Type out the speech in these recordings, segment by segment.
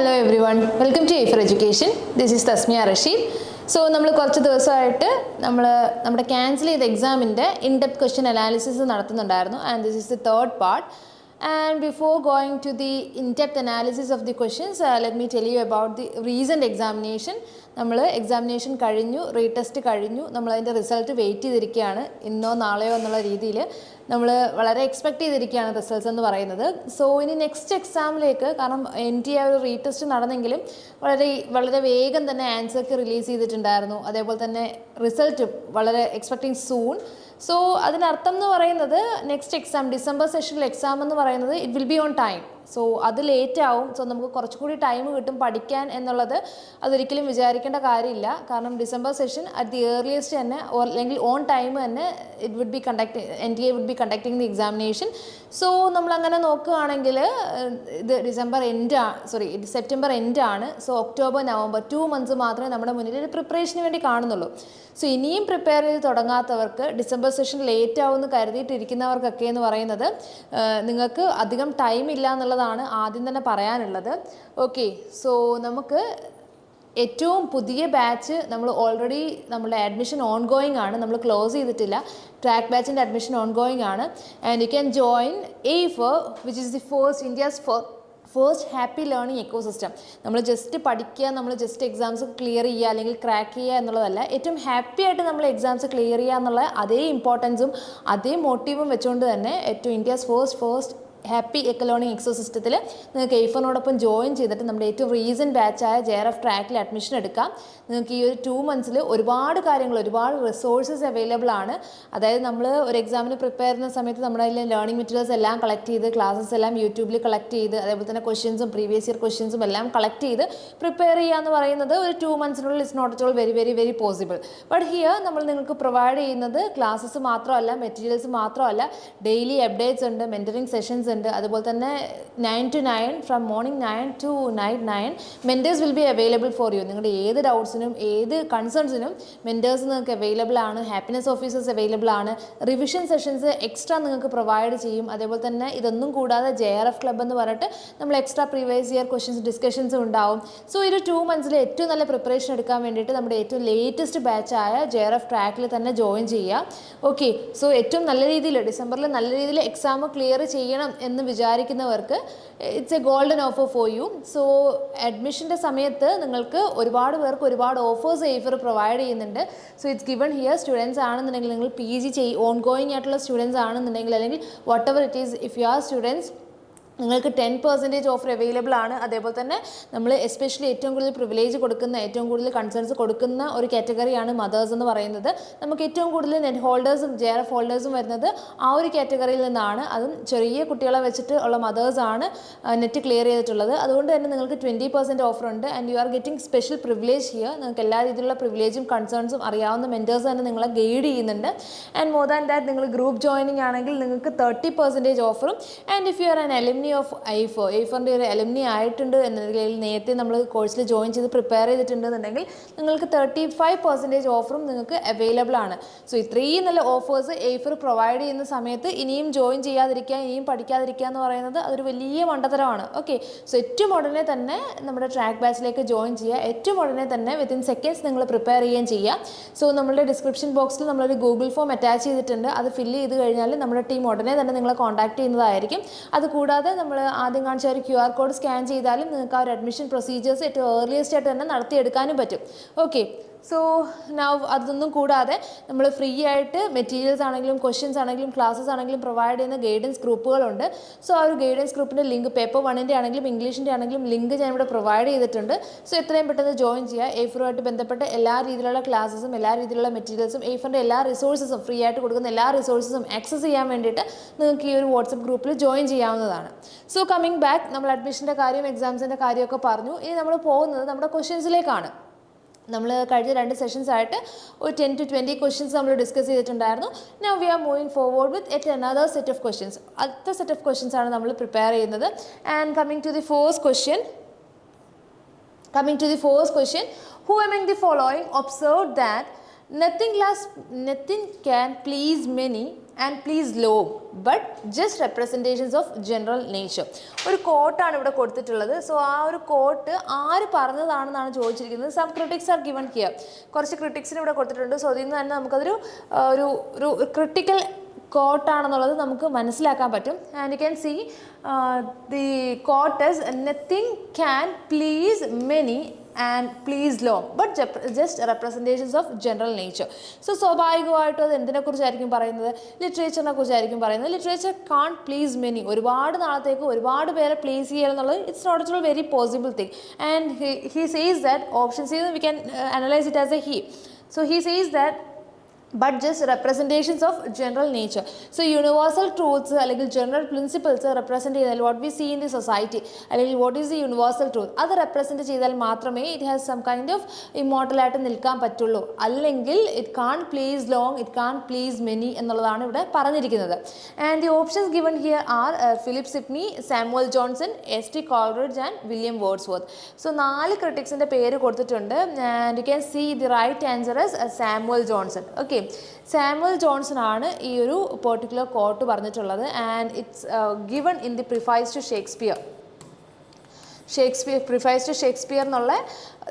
hello everyone. Welcome to Aifer Education. This is Tasmiya Rashid. So, we will cancel the exam in-depth question analysis and this is the third part. And before going to the in-depth analysis of the questions, let me tell you about the recent examination. നമ്മൾ examination കഴിഞ്ഞു, retest കഴിഞ്ഞു, നമ്മളതിൻ്റെ result wait ചെയ്തിരിക്കുകയാണ്. ഇന്നോ നാളെയോ എന്നുള്ള രീതിയിൽ നമ്മൾ വളരെ എക്സ്പെക്റ്റ് ചെയ്തിരിക്കുകയാണ് റിസൾട്ട്സ് എന്ന് പറയുന്നത്. സോ ഇനി നെക്സ്റ്റ് എക്സാമിലേക്ക്, കാരണം NTA ഒരു റീടെസ്റ്റ് നടന്നെങ്കിലും വളരെ വേഗം തന്നെ ആൻസർക്ക് റിലീസ് ചെയ്തിട്ടുണ്ടായിരുന്നു. അതേപോലെ തന്നെ റിസൾട്ടും വളരെ എക്സ്പെക്റ്റിംഗ് സൂൺ. സോ അതിനർത്ഥം എന്ന് പറയുന്നത് നെക്സ്റ്റ് എക്സാം ഡിസംബർ സെഷനിൽ എക്സാം എന്ന് പറയുന്നത് it will be on time. So അത് ലേറ്റ് ആവും. സോ നമുക്ക് കുറച്ചുകൂടി ടൈം കിട്ടും പഠിക്കാൻ എന്നുള്ളത് അതൊരിക്കലും വിചാരിക്കേണ്ട കാര്യമില്ല. കാരണം December session at the earliest തന്നെ അല്ലെങ്കിൽ ഓൺ ടൈം തന്നെ NTA would be conducting the examination. So നമ്മളങ്ങനെ നോക്കുകയാണെങ്കിൽ ഇത് സെപ്റ്റംബർ എൻഡ് ആണ്. സോ ഒക്ടോബർ നവംബർ 2 months മാത്രമേ നമ്മുടെ മുന്നിൽ ഒരു പ്രിപ്പറേഷന് വേണ്ടി കാണുന്നുള്ളൂ. സോ ഇനിയും പ്രിപ്പയർ ചെയ്ത് തുടങ്ങാത്തവർക്ക്, ഡിസംബർ സെഷൻ ലേറ്റ് ആവുമെന്ന് കരുതിയിട്ടിരിക്കുന്നവർക്കൊക്കെ എന്ന് പറയുന്നത് നിങ്ങൾക്ക് അധികം ടൈം ഇല്ല എന്നുള്ളതാണ് ആദ്യം തന്നെ പറയാനുള്ളത്. ഓക്കെ, സോ നമുക്ക് ഏറ്റവും പുതിയ ബാച്ച് ഓൾറെഡി നമ്മുടെ അഡ്മിഷൻ ഓൺ ഗോയിങ് ആണ്, നമ്മൾ ക്ലോസ് ചെയ്തിട്ടില്ല. ട്രാക്ക് ബാച്ചിൻ്റെ അഡ്മിഷൻ ഓൺ ഗോയിങ് ആണ്. And you can join Aifer, which is the India's first happy learning ecosystem. നമ്മൾ ജസ്റ്റ് പഠിക്കുക, നമ്മൾ ജസ്റ്റ് എക്സാംസ് ക്ലിയർ ചെയ്യുക അല്ലെങ്കിൽ ക്രാക്ക് ചെയ്യുക എന്നുള്ളതല്ല, ഏറ്റവും ഹാപ്പി ആയിട്ട് നമ്മൾ എക്സാംസ് ക്ലിയർ ചെയ്യുക എന്നുള്ള അതേ ഇമ്പോർട്ടൻസും അതേ മോട്ടീവും വെച്ചുകൊണ്ട് തന്നെ ഏറ്റവും ഇന്ത്യസ് ഫസ്റ്റ് ഹാപ്പി ലേണിംഗ് എക്കോസിസ്റ്റത്തിൽ നിങ്ങൾക്ക് Aiferനോടൊപ്പം ജോയിൻ ചെയ്തിട്ട് നമ്മുടെ ഏറ്റവും റീസെൻറ്റ് ബാച്ചായ JRF ട്രാക്കിൽ അഡ്മിഷൻ എടുക്കാം. നിങ്ങൾക്ക് ഈ ഒരു 2 months ഒരുപാട് കാര്യങ്ങൾ, ഒരുപാട് റിസോഴ്സസ് അവൈലബിൾ ആണ്. അതായത് നമ്മൾ ഒരു എക്സാമിന് പ്രിപ്പയർ ചെയ്യുന്ന സമയത്ത് നമ്മുടെ അതിൽ ലേണിംഗ് മെറ്റീരിയൽസ് എല്ലാം കളക്ട് ചെയ്ത്, ക്ലാസ്സസ് എല്ലാം യൂട്യൂബിൽ കളക്ട് ചെയ്ത്, അതേപോലെ തന്നെ ക്വസ്റ്റ്യൻസും പ്രീവിയസ് ഇയർ ക്വസ്റ്റ്യൻസും എല്ലാം കളക്ട് ചെയ്ത് പ്രിപ്പയർ ചെയ്യുക എന്ന് പറയുന്നത് ഒരു 2 months is not at all very possible. But here നമ്മൾ നിങ്ങൾക്ക് പ്രൊവൈഡ് ചെയ്യുന്നത് ക്ലാസ്സസ് മാത്രമല്ല, മെറ്റീരിയൽസ് മാത്രമല്ല, ഡെയിലി അപ്ഡേറ്റ്സ് ഉണ്ട്, മെൻറ്ററിങ് സെഷൻസ് ഉണ്ട്. അതുപോലെ തന്നെ 9 to 9 from morning 9 to night 9 mentors will be available for you. നിങ്ങളുടെ ഏത് ഡൗട്ട്സിനും ഏത് കൺസേൺസിനും മെൻറ്റേഴ്സ് നിങ്ങൾക്ക് അവൈലബിൾ ആണ്. ഹാപ്പിനെസ് ഓഫീസേഴ്സ് അവൈലബിൾ ആണ്. റിവിഷൻ സെഷൻസ് എക്സ്ട്രാ നിങ്ങൾക്ക് പ്രൊവൈഡ് ചെയ്യും. അതേപോലെ തന്നെ ഇതൊന്നും കൂടാതെ JRF ക്ലബ്ബ് എന്ന് പറഞ്ഞിട്ട് നമ്മൾ എക്സ്ട്രാ പ്രീവിയസ് ഇയർ ക്വസ്റ്റ്യൻസ് ഡിസ്കഷൻസും ഉണ്ടാവും. സോ ഒരു 2 months ഏറ്റവും നല്ല പ്രിപ്പറേഷൻ എടുക്കാൻ വേണ്ടിയിട്ട് നമ്മുടെ ഏറ്റവും ലേറ്റസ്റ്റ് ബാച്ചായ JRF ട്രാക്കിൽ തന്നെ ജോയിൻ ചെയ്യുക. ഓക്കെ, സോ ഏറ്റവും നല്ല രീതിയിൽ ഡിസംബറിൽ നല്ല രീതിയിൽ എക്സാം ക്ലിയർ ചെയ്യണം എന്ന് വിചാരിക്കുന്നവർക്ക് it's a golden offer for you. So അഡ്മിഷൻ്റെ സമയത്ത് നിങ്ങൾക്ക് ഒരുപാട് പേർക്ക് ഒരുപാട് ഓഫേഴ്സ് Aifer പ്രൊവൈഡ് ചെയ്യുന്നുണ്ട്. So it's given here. Students ആണെന്നുണ്ടെങ്കിൽ, നിങ്ങൾ PG ഓൺ ഗോയിങ് ആയിട്ടുള്ള സ്റ്റുഡൻസ് ആണെന്നുണ്ടെങ്കിൽ, അല്ലെങ്കിൽ whatever it is, if you are students, നിങ്ങൾക്ക് 10% ഓഫർ അവൈലബിൾ ആണ്. അതേപോലെ തന്നെ നമ്മൾ എസ്പെഷ്യലി ഏറ്റവും കൂടുതൽ പ്രിവിലേജ് കൊടുക്കുന്ന, ഏറ്റവും കൂടുതൽ കൺസേൺസ് കൊടുക്കുന്ന ഒരു കാറ്റഗറിയാണ് മദേഴ്സ് എന്ന് പറയുന്നത്. നമുക്ക് ഏറ്റവും കൂടുതൽ നെറ്റ് ഹോൾഡേഴ്സും JRF ഹോൾഡേഴ്സും വരുന്നത് ആ ഒരു കാറ്റഗറിയിൽ നിന്നാണ്. അതും ചെറിയ കുട്ടികളെ വെച്ചിട്ട് ഉള്ള മദേഴ്സാണ് നെറ്റ് ക്ലിയർ ചെയ്തിട്ടുള്ളത്. അതുകൊണ്ട് തന്നെ നിങ്ങൾക്ക് 20% ഓഫർ ഉണ്ട്. And you are getting special privilege here. നിങ്ങൾക്ക് എല്ലാ രീതിയിലുള്ള പ്രിവിലേജും കൺസേൺസും അറിയാവുന്ന മെൻറ്റേഴ്സ് തന്നെ നിങ്ങളെ ഗൈഡ് ചെയ്യുന്നുണ്ട്. ആൻഡ് മോർ ദാൻ ദാറ്റ്, നിങ്ങൾ ഗ്രൂപ്പ് ജോയിനിങ് ആണെങ്കിൽ നിങ്ങൾക്ക് 30% ഓഫറും. And if you are an alumni of Aiferൻ്റെ ഒരു അലുമിനി ആയിട്ടുണ്ട് എന്നുണ്ടെങ്കിൽ, നേരത്തെ നമ്മൾ കോഴ്സിൽ ജോയിൻ ചെയ്ത് പ്രിപ്പയർ ചെയ്തിട്ടുണ്ടെന്നുണ്ടെങ്കിൽ നിങ്ങൾക്ക് 35% ഓഫറും നിങ്ങൾക്ക് അവൈലബിൾ ആണ്. സോ ഇത്രയും നല്ല ഓഫേഴ്സ് Aifer പ്രൊവൈഡ് ചെയ്യുന്ന സമയത്ത് ഇനിയും ജോയിൻ ചെയ്യാതിരിക്കുക, ഇനിയും പഠിക്കാതിരിക്കുക എന്ന് പറയുന്നത് അതൊരു വലിയ മണ്ടത്തരമാണ്. ഓക്കെ, സോ ഏറ്റവും ഉടനെ തന്നെ നമ്മുടെ ട്രാക്ക് ബാച്ചിലേക്ക് ജോയിൻ ചെയ്യുക. ഏറ്റവും ഉടനെ തന്നെ വിത്തിൻ സെക്കൻഡ്സ് നിങ്ങൾ പ്രിപ്പയർ ചെയ്യുകയും ചെയ്യുക. സോ നമ്മളുടെ ഡിസ്ക്രിപ്ഷൻ ബോക്സിൽ നമ്മളൊരു ഗൂഗിൾ ഫോം അറ്റാച്ച് ചെയ്തിട്ടുണ്ട്. അത് ഫില്ല് ചെയ്ത് കഴിഞ്ഞാൽ നമ്മുടെ ടീം ഉടനെ തന്നെ നിങ്ങളെ കോൺടാക്ട് ചെയ്യുന്നതായിരിക്കും. അതുകൂടാതെ നമ്മൾ ആദ്യം കാണിച്ച ഒരു QR കോഡ് സ്കാൻ ചെയ്താലും നിങ്ങൾക്ക് ആ ഒരു അഡ്മിഷൻ പ്രൊസീജിയേഴ്സ് ഏറ്റവും ഏർലിയസ്റ്റ് ആയിട്ട് തന്നെ നടത്തിയെടുക്കാനും പറ്റും. ഓക്കെ, സോ അതൊന്നും കൂടാതെ നമ്മൾ ഫ്രീ ആയിട്ട് മെറ്റീരിയൽസ് ആണെങ്കിലും ക്വസ്റ്റ്യൻസ് ആണെങ്കിലും ക്ലാസ്സസ് ആണെങ്കിലും പ്രൊവൈഡ് ചെയ്യുന്ന ഗൈഡൻസ് ഗ്രൂപ്പുകളുണ്ട്. സോ ആ ഒരു ഗൈഡൻസ് ഗ്രൂപ്പിൻ്റെ ലിങ്ക് പേപ്പർ 1ൻ്റെ ആണെങ്കിലും ഇംഗ്ലീഷിൻ്റെ ആണെങ്കിലും ലിങ്ക് ഞാൻ ഇവിടെ പ്രൊവൈഡ് ചെയ്തിട്ടുണ്ട്. സോ എത്രയും പെട്ടെന്ന് ജോയിൻ ചെയ്യുക. Aiferുമായിട്ട് ബന്ധപ്പെട്ട് എല്ലാ രീതിയിലുള്ള ക്ലാസ്സസും എല്ലാ രീതിയിലുള്ള മെറ്റീരിയൽസും Aiferൻ്റെ എല്ലാ റിസോഴ്സസും, ഫ്രീ ആയിട്ട് കൊടുക്കുന്ന എല്ലാ റിസോഴ്സസും ആക്സസ് ചെയ്യാൻ വേണ്ടിയിട്ട് നിങ്ങൾക്ക് ഈ ഒരു വാട്സപ്പ് ഗ്രൂപ്പിൽ ജോയിൻ ചെയ്യാവുന്നതാണ്. സോ കമ്മിങ് ബാക്ക്, നമ്മൾ അഡ്മിഷൻ്റെ കാര്യം എക്സാംസിൻ്റെ കാര്യമൊക്കെ പറഞ്ഞു. ഇനി നമ്മൾ പോകുന്നത് നമ്മുടെ ക്വസ്റ്റ്യൻസിലേക്കാണ്. നമ്മൾ കഴിഞ്ഞ 2 സെഷൻസ് ആയിട്ട് ഒരു 10 to 20 ക്വസ്റ്റ്യൻസ് നമ്മൾ ഡിസ്കസ് ചെയ്തിട്ടുണ്ടായിരുന്നു. Now we are moving forward with yet another set of questions. അടുത്ത സെറ്റ് ഓഫ് ക്വസ്റ്റ്യൻസ് ആണ് നമ്മൾ പ്രിപ്പയർ ചെയ്യുന്നത്. And coming to the first question, who among the following observed that nothing can please many and please low, but just representations of general nature. ഒരു കോട്ടാണ് ഇവിടെ കൊടുത്തിട്ടുള്ളത്. So ആ ഒരു coat ആര് പറഞ്ഞതാണെന്നാണ് ചോദിച്ചിരിക്കുന്നത്. Some critics are given here. കുറച്ച് ക്രിട്ടിക്സിന് ഇവിടെ കൊടുത്തിട്ടുണ്ട്. സോ അതിൽ നിന്ന് തന്നെ നമുക്കതൊരു ഒരു ക്രിട്ടിക്കൽ കോട്ടാണെന്നുള്ളത് നമുക്ക് മനസ്സിലാക്കാൻ പറ്റും. And you can see the quote is nothing can please many and please long, but just representations of general nature. So സ്വാഭാവികമായിട്ടും അത് എന്തിനെ കുറിച്ചായിരിക്കും പറയുന്നത്? ലിറ്ററേച്ചറിനെ കുറിച്ചായിരിക്കും പറയുന്നത്. Literature can please many. ഒരുപാട് നാളത്തേക്ക് ഒരുപാട് പേരെ പ്ലീസ് ചെയ്യുക എന്നുള്ളത് it's not at all very possible thing. And he says that option C we can analyze it as a he. So he says that but just representations of general nature. So universal truths അല്ലെങ്കിൽ general principles represent ചെയ്താൽ what we see in the society അല്ലെങ്കിൽ what is the universal truth അത് represent ചെയ്താൽ മാത്രമേ it has some kind of immortal ആയിട്ട് നിൽക്കാൻ പറ്റുള്ളൂ. അല്ലെങ്കിൽ it can't please long, it can't please many എന്നുള്ളതാണ് ഇവിടെ പറഞ്ഞിരിക്കുന്നത്. And the options given here are Philip Sidney, Samuel Johnson, S.T. Coleridge and William Wordsworth. So 4 ക്രിട്ടിക്സിൻ്റെ പേര് കൊടുത്തിട്ടുണ്ട്. And you can see the right answer is Samuel Johnson. Okay, Samuel Johnson ആണ് ഈ ഒരു particular quote പറഞ്ഞിട്ടുള്ളത്. And it's given in the preface to Shakespeare preface to Shakespeare എന്നുള്ള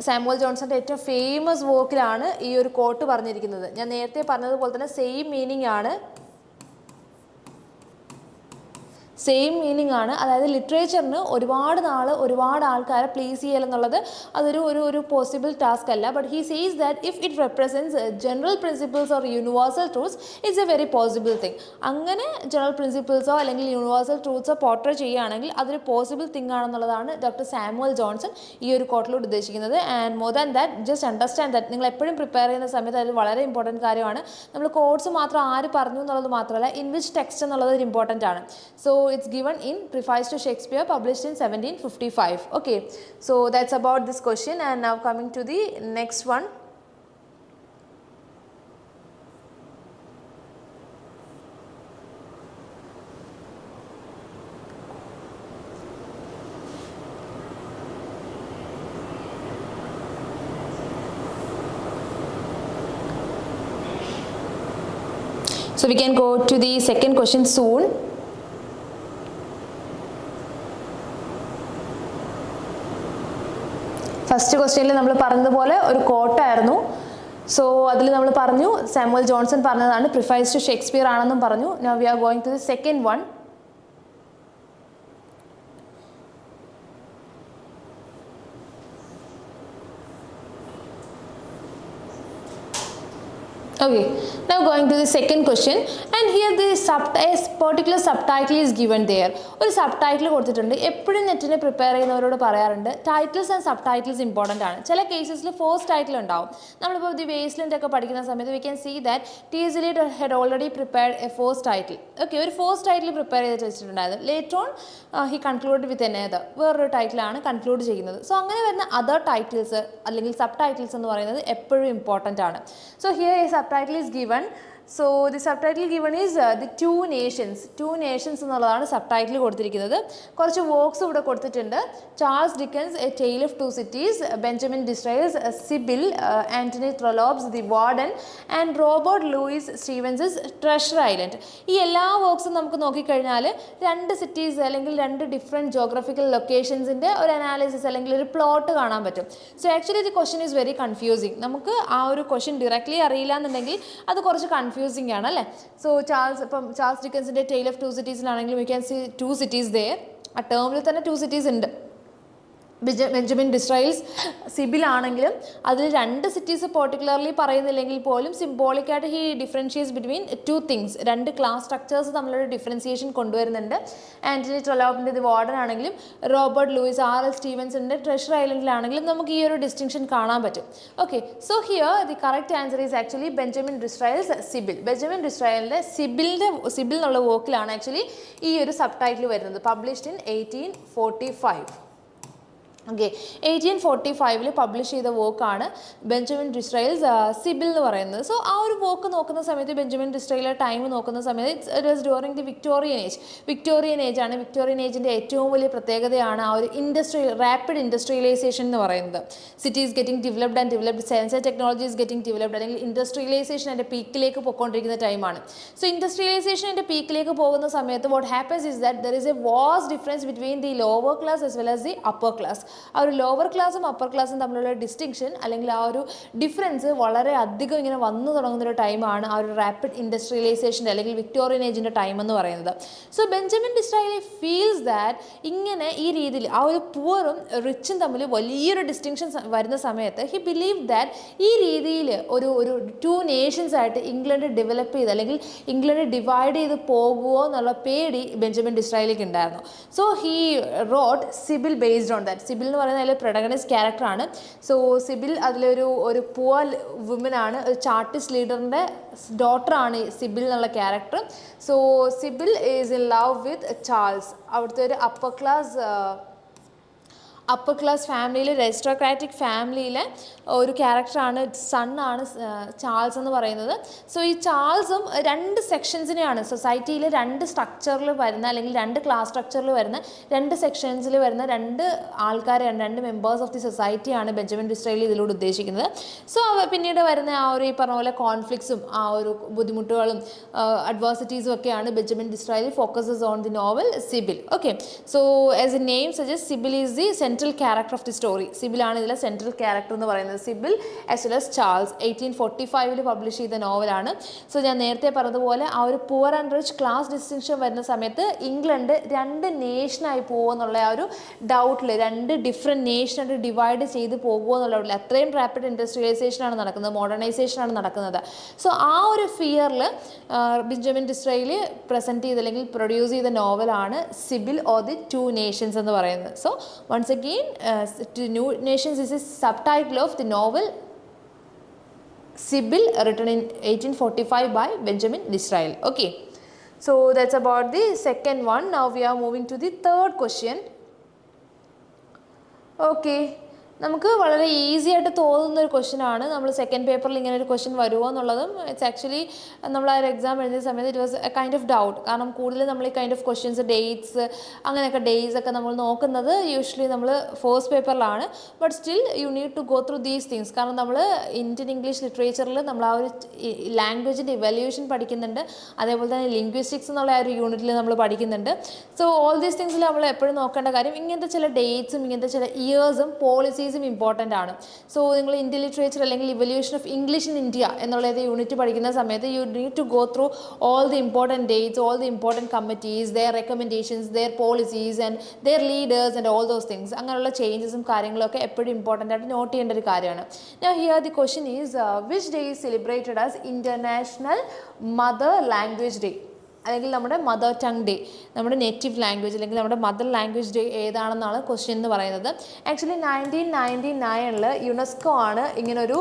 Samuel ജോൺസന്റെ ഏറ്റവും famous വർക്കിലാണ് ഈ ഒരു കോട്ട് പറഞ്ഞിരിക്കുന്നത്. ഞാൻ നേരത്തെ പറഞ്ഞതുപോലെ തന്നെ സെയിം മീനിങ് ആണ്. അതായത് ലിറ്ററേച്ചറിന് ഒരുപാട് ആൾക്കാരെ പ്ലീസ് ചെയ്യലെന്നുള്ളത് അതൊരു പോസിബിൾ ടാസ്ക് അല്ല. But he says that if it represents general principles or universal truths it's a very possible thing. അങ്ങനെ ജനറൽ പ്രിൻസിപ്പിൾസോ അല്ലെങ്കിൽ യൂണിവേഴ്സൽ ട്രൂത്ത്സോ പോർട്രേ ചെയ്യുകയാണെങ്കിൽ അതൊരു പോസിബിൾ തിങ് ആണെന്നുള്ളതാണ് ഡോക്ടർ സാമുവൽ ജോൺസൺ ഈ ഒരു കോട്ടിലൂടെ ഉദ്ദേശിക്കുന്നത്. And more than that just understand that നിങ്ങൾ എപ്പോഴും പ്രിപ്പയർ ചെയ്യുന്ന സമയത്ത് അത് വളരെ ഇമ്പോർട്ടൻറ്റ് കാര്യമാണ്. നമ്മൾ കോഡ്സ് മാത്രം ആര് പറഞ്ഞു എന്നുള്ളത് മാത്രമല്ല ഇൻ വിച്ച് ടെക്സ്റ്റ് എന്നുള്ളത് ഒരു ഇമ്പോർട്ടൻ്റ് ആണ്. So it's given in Preface to Shakespeare published in 1755. Okay, so that's about this question. And now coming to the next one. So we can go to the second question soon. First ക്വസ്റ്റ്യനിൽ നമ്മൾ പറഞ്ഞതുപോലെ ഒരു കോട്ടായിരുന്നു. So അതിൽ നമ്മൾ പറഞ്ഞു Samuel Johnson പറഞ്ഞതാണ് preface to Shakespeare ആണെന്നും പറഞ്ഞു. Now we are going to the second one. Okay, now going to the second question, and here the particular subtitle is given there. ഒരു സബ്ടൈറ്റിൽ കൊടുത്തിട്ടുണ്ട്. എപ്പോഴും നെറ്റിനെ പ്രിപ്പയർ ചെയ്യുന്നവരോട് പറയാറുണ്ട് titles and sub titles important ആണ്. ചില കേസസിൽ first title ഉണ്ടാവും. നമ്മളിപ്പോൾ the വേസ്റ്റ്ലൻഡ് ഒക്കെ പഠിക്കുന്ന സമയത്ത് we can see that T.S. Eliot had already prepared a first title. Okay, ഒരു ഫസ്റ്റ് ടൈറ്റിൽ പ്രിപ്പയർ ചെയ്ത് വെച്ചിട്ടുണ്ടായിരുന്നു. Later on he conclude with another വേറൊരു ടൈറ്റിലാണ് കൺക്ലൂഡ് ചെയ്യുന്നത്. സോ അങ്ങനെ വരുന്ന അതർ ടൈറ്റിൽസ് അല്ലെങ്കിൽ സബ് ടൈറ്റിൽസ് എന്ന് പറയുന്നത് എപ്പോഴും ഇമ്പോർട്ടൻ്റ് ആണ്. സോ ഹിയർ ഈ subtitle is given. So the subtitle given is the two nations എന്നുള്ളതാണ് സബ്ടൈറ്റിൽ കൊടുത്തിരിക്കുന്നത്. കുറച്ച് വർക്ക്സ് ഇവിടെ കൊടുത്തിട്ടുണ്ട്. Charles Dickens a tale of two cities, Benjamin Disraeli's Sybil, Anthony Trollope's the Warden and Robert Louis Stevenson's Treasure Island. ഈ എല്ലാ വർക്ക്സും നമുക്ക് നോക്കിക്കഴിഞ്ഞാൽ രണ്ട് സിറ്റീസ് അല്ലെങ്കിൽ രണ്ട് ഡിഫറെൻറ്റ് ജോഗ്രഫിക്കൽ ലൊക്കേഷൻസിൻ്റെ ഒരു അനാലിസിസ് അല്ലെങ്കിൽ ഒരു പ്ലോട്ട് കാണാൻ പറ്റും. So actually the question is very confusing. നമുക്ക് ആ ഒരു ക്വസ്റ്റ്യൻ ഡയറക്റ്റ്ലി അറിയില്ല എന്നുണ്ടെങ്കിൽ അത് കുറച്ച് കൺഫ്യൂസിങ് ആണ് അല്ലേ. സോ ചാൾസ് ഡിക്കൻസിൻ്റെ ടെയിൽ ഓഫ് ടു സിറ്റീസിലാണെങ്കിലും we can see two cities there. ആ ടേമിൽ തന്നെ ടു സിറ്റീസ് ഉണ്ട്. ബെഞ്ചമിൻ ഡിസ്രൈൽസ് സിബിൽ ആണെങ്കിലും അതിൽ രണ്ട് സിറ്റീസ് പെർട്ടിക്കുലർലി പറയുന്നില്ലെങ്കിൽ പോലും സിംബോളിക്കായിട്ട് he differentiates between two things. രണ്ട് ക്ലാസ് സ്ട്രക്ചേഴ്സ് തമ്മിലൊരു ഡിഫറൻസിയേഷൻ കൊണ്ടുവരുന്നുണ്ട്. ആന്റണി ട്രൊലോപ്പിൻ്റെ ദി വാർഡൻ ആണെങ്കിലും റോബർട്ട് ലൂയിസ് R.L. സ്റ്റീവൻസിൻ്റെ ട്രഷർ ഐലൻഡിലാണെങ്കിലും നമുക്ക് ഈ ഒരു ഡിസ്റ്റിങ്ഷൻ കാണാൻ പറ്റും. Okay, so here the correct answer is actually Benjamin Disraeli's Sybil. Benjamin ഡിസ്രൈലിൻ്റെ സിബിൽ എന്നുള്ള വർക്കിലാണ് ആക്ച്വലി ഈ ഒരു സബ് ടൈറ്റിൽ വരുന്നത്. Published in 1845. ഓക്കെ 1845 പബ്ലിഷ് ചെയ്ത വർക്കാണ് ബെഞ്ചമിൻ ഡിസ്രൈൽസ് സിബിൽ എന്ന് പറയുന്നത്. സോ ആ ഒരു വർക്ക് നോക്കുന്ന സമയത്ത് ബെഞ്ചമിൻ ഡിസ്രൈലിലെ ടൈം നോക്കുന്ന സമയത്ത് it was during the Victorian age. Victorian age ആണ്. വിക്ടോറിയൻ ഏജിൻ്റെ ഏറ്റവും വലിയ പ്രത്യേകതയാണ് ആ ഒരു റാപ്പിഡ് ഇൻഡസ്ട്രിയലൈസേഷൻ എന്ന് പറയുന്നത്. Cities getting developed and developed, science and technologies getting developed, അല്ലെങ്കിൽ ഇൻഡസ്ട്രിയലൈസേഷൻ അതിൻ്റെ പീക്കിലേക്ക് പോയിക്കൊണ്ടിരിക്കുന്ന ടൈമാണ്. സോ ഇൻഡസ്ട്രിയലൈസേഷൻ്റെ പീക്കിലേക്ക് പോകുന്ന സമയത്ത് what happens is that there is a vast difference between the lower class as well as the upper class. ആ ഒരു ലോവർ ക്ലാസ്സും അപ്പർ ക്ലാസ്സും തമ്മിലുള്ള ഡിസ്റ്റിങ്ഷൻ അല്ലെങ്കിൽ ആ ഒരു ഡിഫറൻസ് വളരെ അധികം ഇങ്ങനെ വന്നു തുടങ്ങുന്നൊരു ടൈമാണ് ആ ഒരു റാപ്പിഡ് ഇൻഡസ്ട്രിയലൈസേഷൻ്റെ അല്ലെങ്കിൽ വിക്ടോറിയൻ ഏജിൻ്റെ ടൈം എന്ന് പറയുന്നത്. സോ ബെഞ്ചമിൻ ഡിസ്രൈലി ഫീൽസ് ദാറ്റ് ഇങ്ങനെ ഈ രീതിയിൽ ആ ഒരു പുവറും റിച്ചും തമ്മിൽ വലിയൊരു ഡിസ്റ്റിങ്ഷൻ വരുന്ന സമയത്ത് ഹി ബിലീവ് ദാറ്റ് ഈ രീതിയിൽ ഒരു ടു നേഷൻസ് ആയിട്ട് ഇംഗ്ലണ്ട് ഡെവലപ്പ് ചെയ്ത് അല്ലെങ്കിൽ ഇംഗ്ലണ്ട് ഡിവൈഡ് ചെയ്ത് പോകുമോ എന്നുള്ള പേടി ബെഞ്ചമിൻ ഡിസ്രൈലിക്ക് ഉണ്ടായിരുന്നു. So he wrote CIBIL based on that. CIBIL എന്ന് പറയുന്നത് അതിൽ പ്രൊട്ടഗണിസ്റ്റ് ക്യാരക്ടറാണ്. സോ സിബിൽ അതിലൊരു പുവർ വുമനാണ്, ഒരു ചാർട്ടിസ്റ്റ് ലീഡറിൻ്റെ ഡോട്ടറാണ് സിബിൽ എന്നുള്ള character. So CIBIL is in love with Charles. അവിടുത്തെ ഒരു അപ്പർ ക്ലാസ് ഫാമിലിയിൽ, അരിസ്റ്റോക്രാറ്റിക് ഫാമിലിയിലെ ഒരു ക്യാരക്ടറാണ്, സണ്ണാണ് ചാൾസ് എന്ന് പറയുന്നത്. സോ ഈ ചാൾസും രണ്ട് സെക്ഷൻസിനെയാണ് സൊസൈറ്റിയിൽ രണ്ട് സ്ട്രക്ചറിൽ വരുന്ന അല്ലെങ്കിൽ രണ്ട് ക്ലാസ് സ്ട്രക്ചറിൽ വരുന്ന രണ്ട് സെക്ഷൻസിൽ വരുന്ന രണ്ട് ആൾക്കാരെയാണ്, രണ്ട് മെമ്പേഴ്സ് ഓഫ് ദി സൊസൈറ്റിയാണ് ബെഞ്ചമിൻ ഡിസ്രൈലി ഇതിലൂടെ ഉദ്ദേശിക്കുന്നത്. സോ പിന്നീട് വരുന്ന ആ ഒരു ഈ പറഞ്ഞ പോലെ കോൺഫ്ലിക്ട്സും ആ ഒരു ബുദ്ധിമുട്ടുകളും അഡ്വേഴ്സിറ്റീസും ഒക്കെയാണ് Benjamin Disraeli focuses on the novel Sybil. Okay, so as a name suggest Sybil is the central character of the story. സിബിലാണ് ഇതിലെ സെൻട്രൽ ക്യാരക്ടർ എന്ന് പറയുന്നത്. Sybil as well as Charles 1845 publish ചെയ്ത നോവലാണ്. സോ ഞാൻ നേരത്തെ പറഞ്ഞതുപോലെ ആ ഒരു poor and rich class distinction വരുന്ന സമയത്ത് ഇംഗ്ലണ്ട് രണ്ട് നേഷനായി പോകുമെന്നുള്ള ആ ഒരു ഡൗട്ടിൽ, രണ്ട് ഡിഫറെൻറ്റ് നേഷനായിട്ട് ഡിവൈഡ് ചെയ്ത് പോകുമോ എന്നുള്ള അത്രയും റാപ്പിഡ് ഇൻഡസ്ട്രിയലൈസേഷനാണ് നടക്കുന്നത്, മോഡേണൈസേഷനാണ് നടക്കുന്നത്. സോ ആ ഒരു ഫിയറിൽ ബെഞ്ചമിൻ ഡിസ്രൈലി പ്രസൻറ്റ് ചെയ്ത് അല്ലെങ്കിൽ പ്രൊഡ്യൂസ് ചെയ്ത നോവലാണ് Sybil or the two nations എന്ന് പറയുന്നത്. So once again two nations is a subtitle of the novel Sibyl, written in 1845 by Benjamin Disraeli. Okay, so that's about the second one. Now we are moving to the third question. Okay, നമുക്ക് വളരെ easy ആയിട്ട് തോന്നുന്ന ഒരു question ആണ്. നമ്മൾ second പേപ്പറിൽ ഇങ്ങനെ ഒരു ക്വസ്റ്റ്യൻ വരുമോ എന്നുള്ളതും ഇറ്റ്സ് ആക്ച്വലി നമ്മൾ ആ ഒരു എക്സാം എഴുതിയ സമയത്ത് it was a kind of doubt. കാരണം കൂടുതൽ നമ്മൾ ഈ കൈൻഡ് ഓഫ് ക്വസ്റ്റ്യൻസ്, ഡേറ്റ്സ്, അങ്ങനെയൊക്കെ ഡേയ്സ് ഒക്കെ നമ്മൾ നോക്കുന്നത് യൂഷ്വലി നമ്മൾ ഫസ്റ്റ് പേപ്പറിലാണ്. But still you need to go through these things. കാരണം നമ്മൾ ഇന്ത്യൻ ഇംഗ്ലീഷ് ലിറ്ററേച്ചറിൽ നമ്മൾ ആ ഒരു ലാംഗ്വേജിൻ്റെ ഇവാലുവേഷൻ പഠിക്കുന്നുണ്ട്, അതേപോലെ തന്നെ ലിംഗ്വിസ്റ്റിക്സ് എന്നുള്ള ആ ഒരു യൂണിറ്റിൽ നമ്മൾ പഠിക്കുന്നുണ്ട്. സോ ഓൾ ദീസ് തിങ്സിൽ നമ്മൾ എപ്പോഴും നോക്കേണ്ട കാര്യം ഇങ്ങനത്തെ ചില ഡേറ്റ്സും ഇങ്ങനത്തെ ചില ഇയേഴ്സും പോളിസീസും ഇമ്പോർട്ടൻ്റ് ആണ്. സോ നിങ്ങൾ ഇന്ത്യൻ ലിറ്ററേച്ചർ അല്ലെങ്കിൽ evolution of English in India എന്നുള്ളത് യൂണിറ്റ് പഠിക്കുന്ന സമയത്ത് you need to go through all the important dates, all the important committees, their recommendations, their policies and their leaders and all those things. അങ്ങനെയുള്ള ചേഞ്ചസും കാര്യങ്ങളൊക്കെ എപ്പോഴും important ആയിട്ട് not ചെയ്യേണ്ട ഒരു കാര്യമാണ്. Now here the question is which day is celebrated as International Mother Language Day? അല്ലെങ്കിൽ നമ്മുടെ മദർ ടങ് ഡേ, നമ്മുടെ നേറ്റീവ് ലാംഗ്വേജ് അല്ലെങ്കിൽ നമ്മുടെ മദർ ലാംഗ്വേജ് ഡേ ഏതാണെന്നാണ് ക്വസ്റ്റ്യൻ എന്ന് പറയുന്നത്. ആക്ച്വലി 1999 യുനെസ്കോ ആണ് ഇങ്ങനൊരു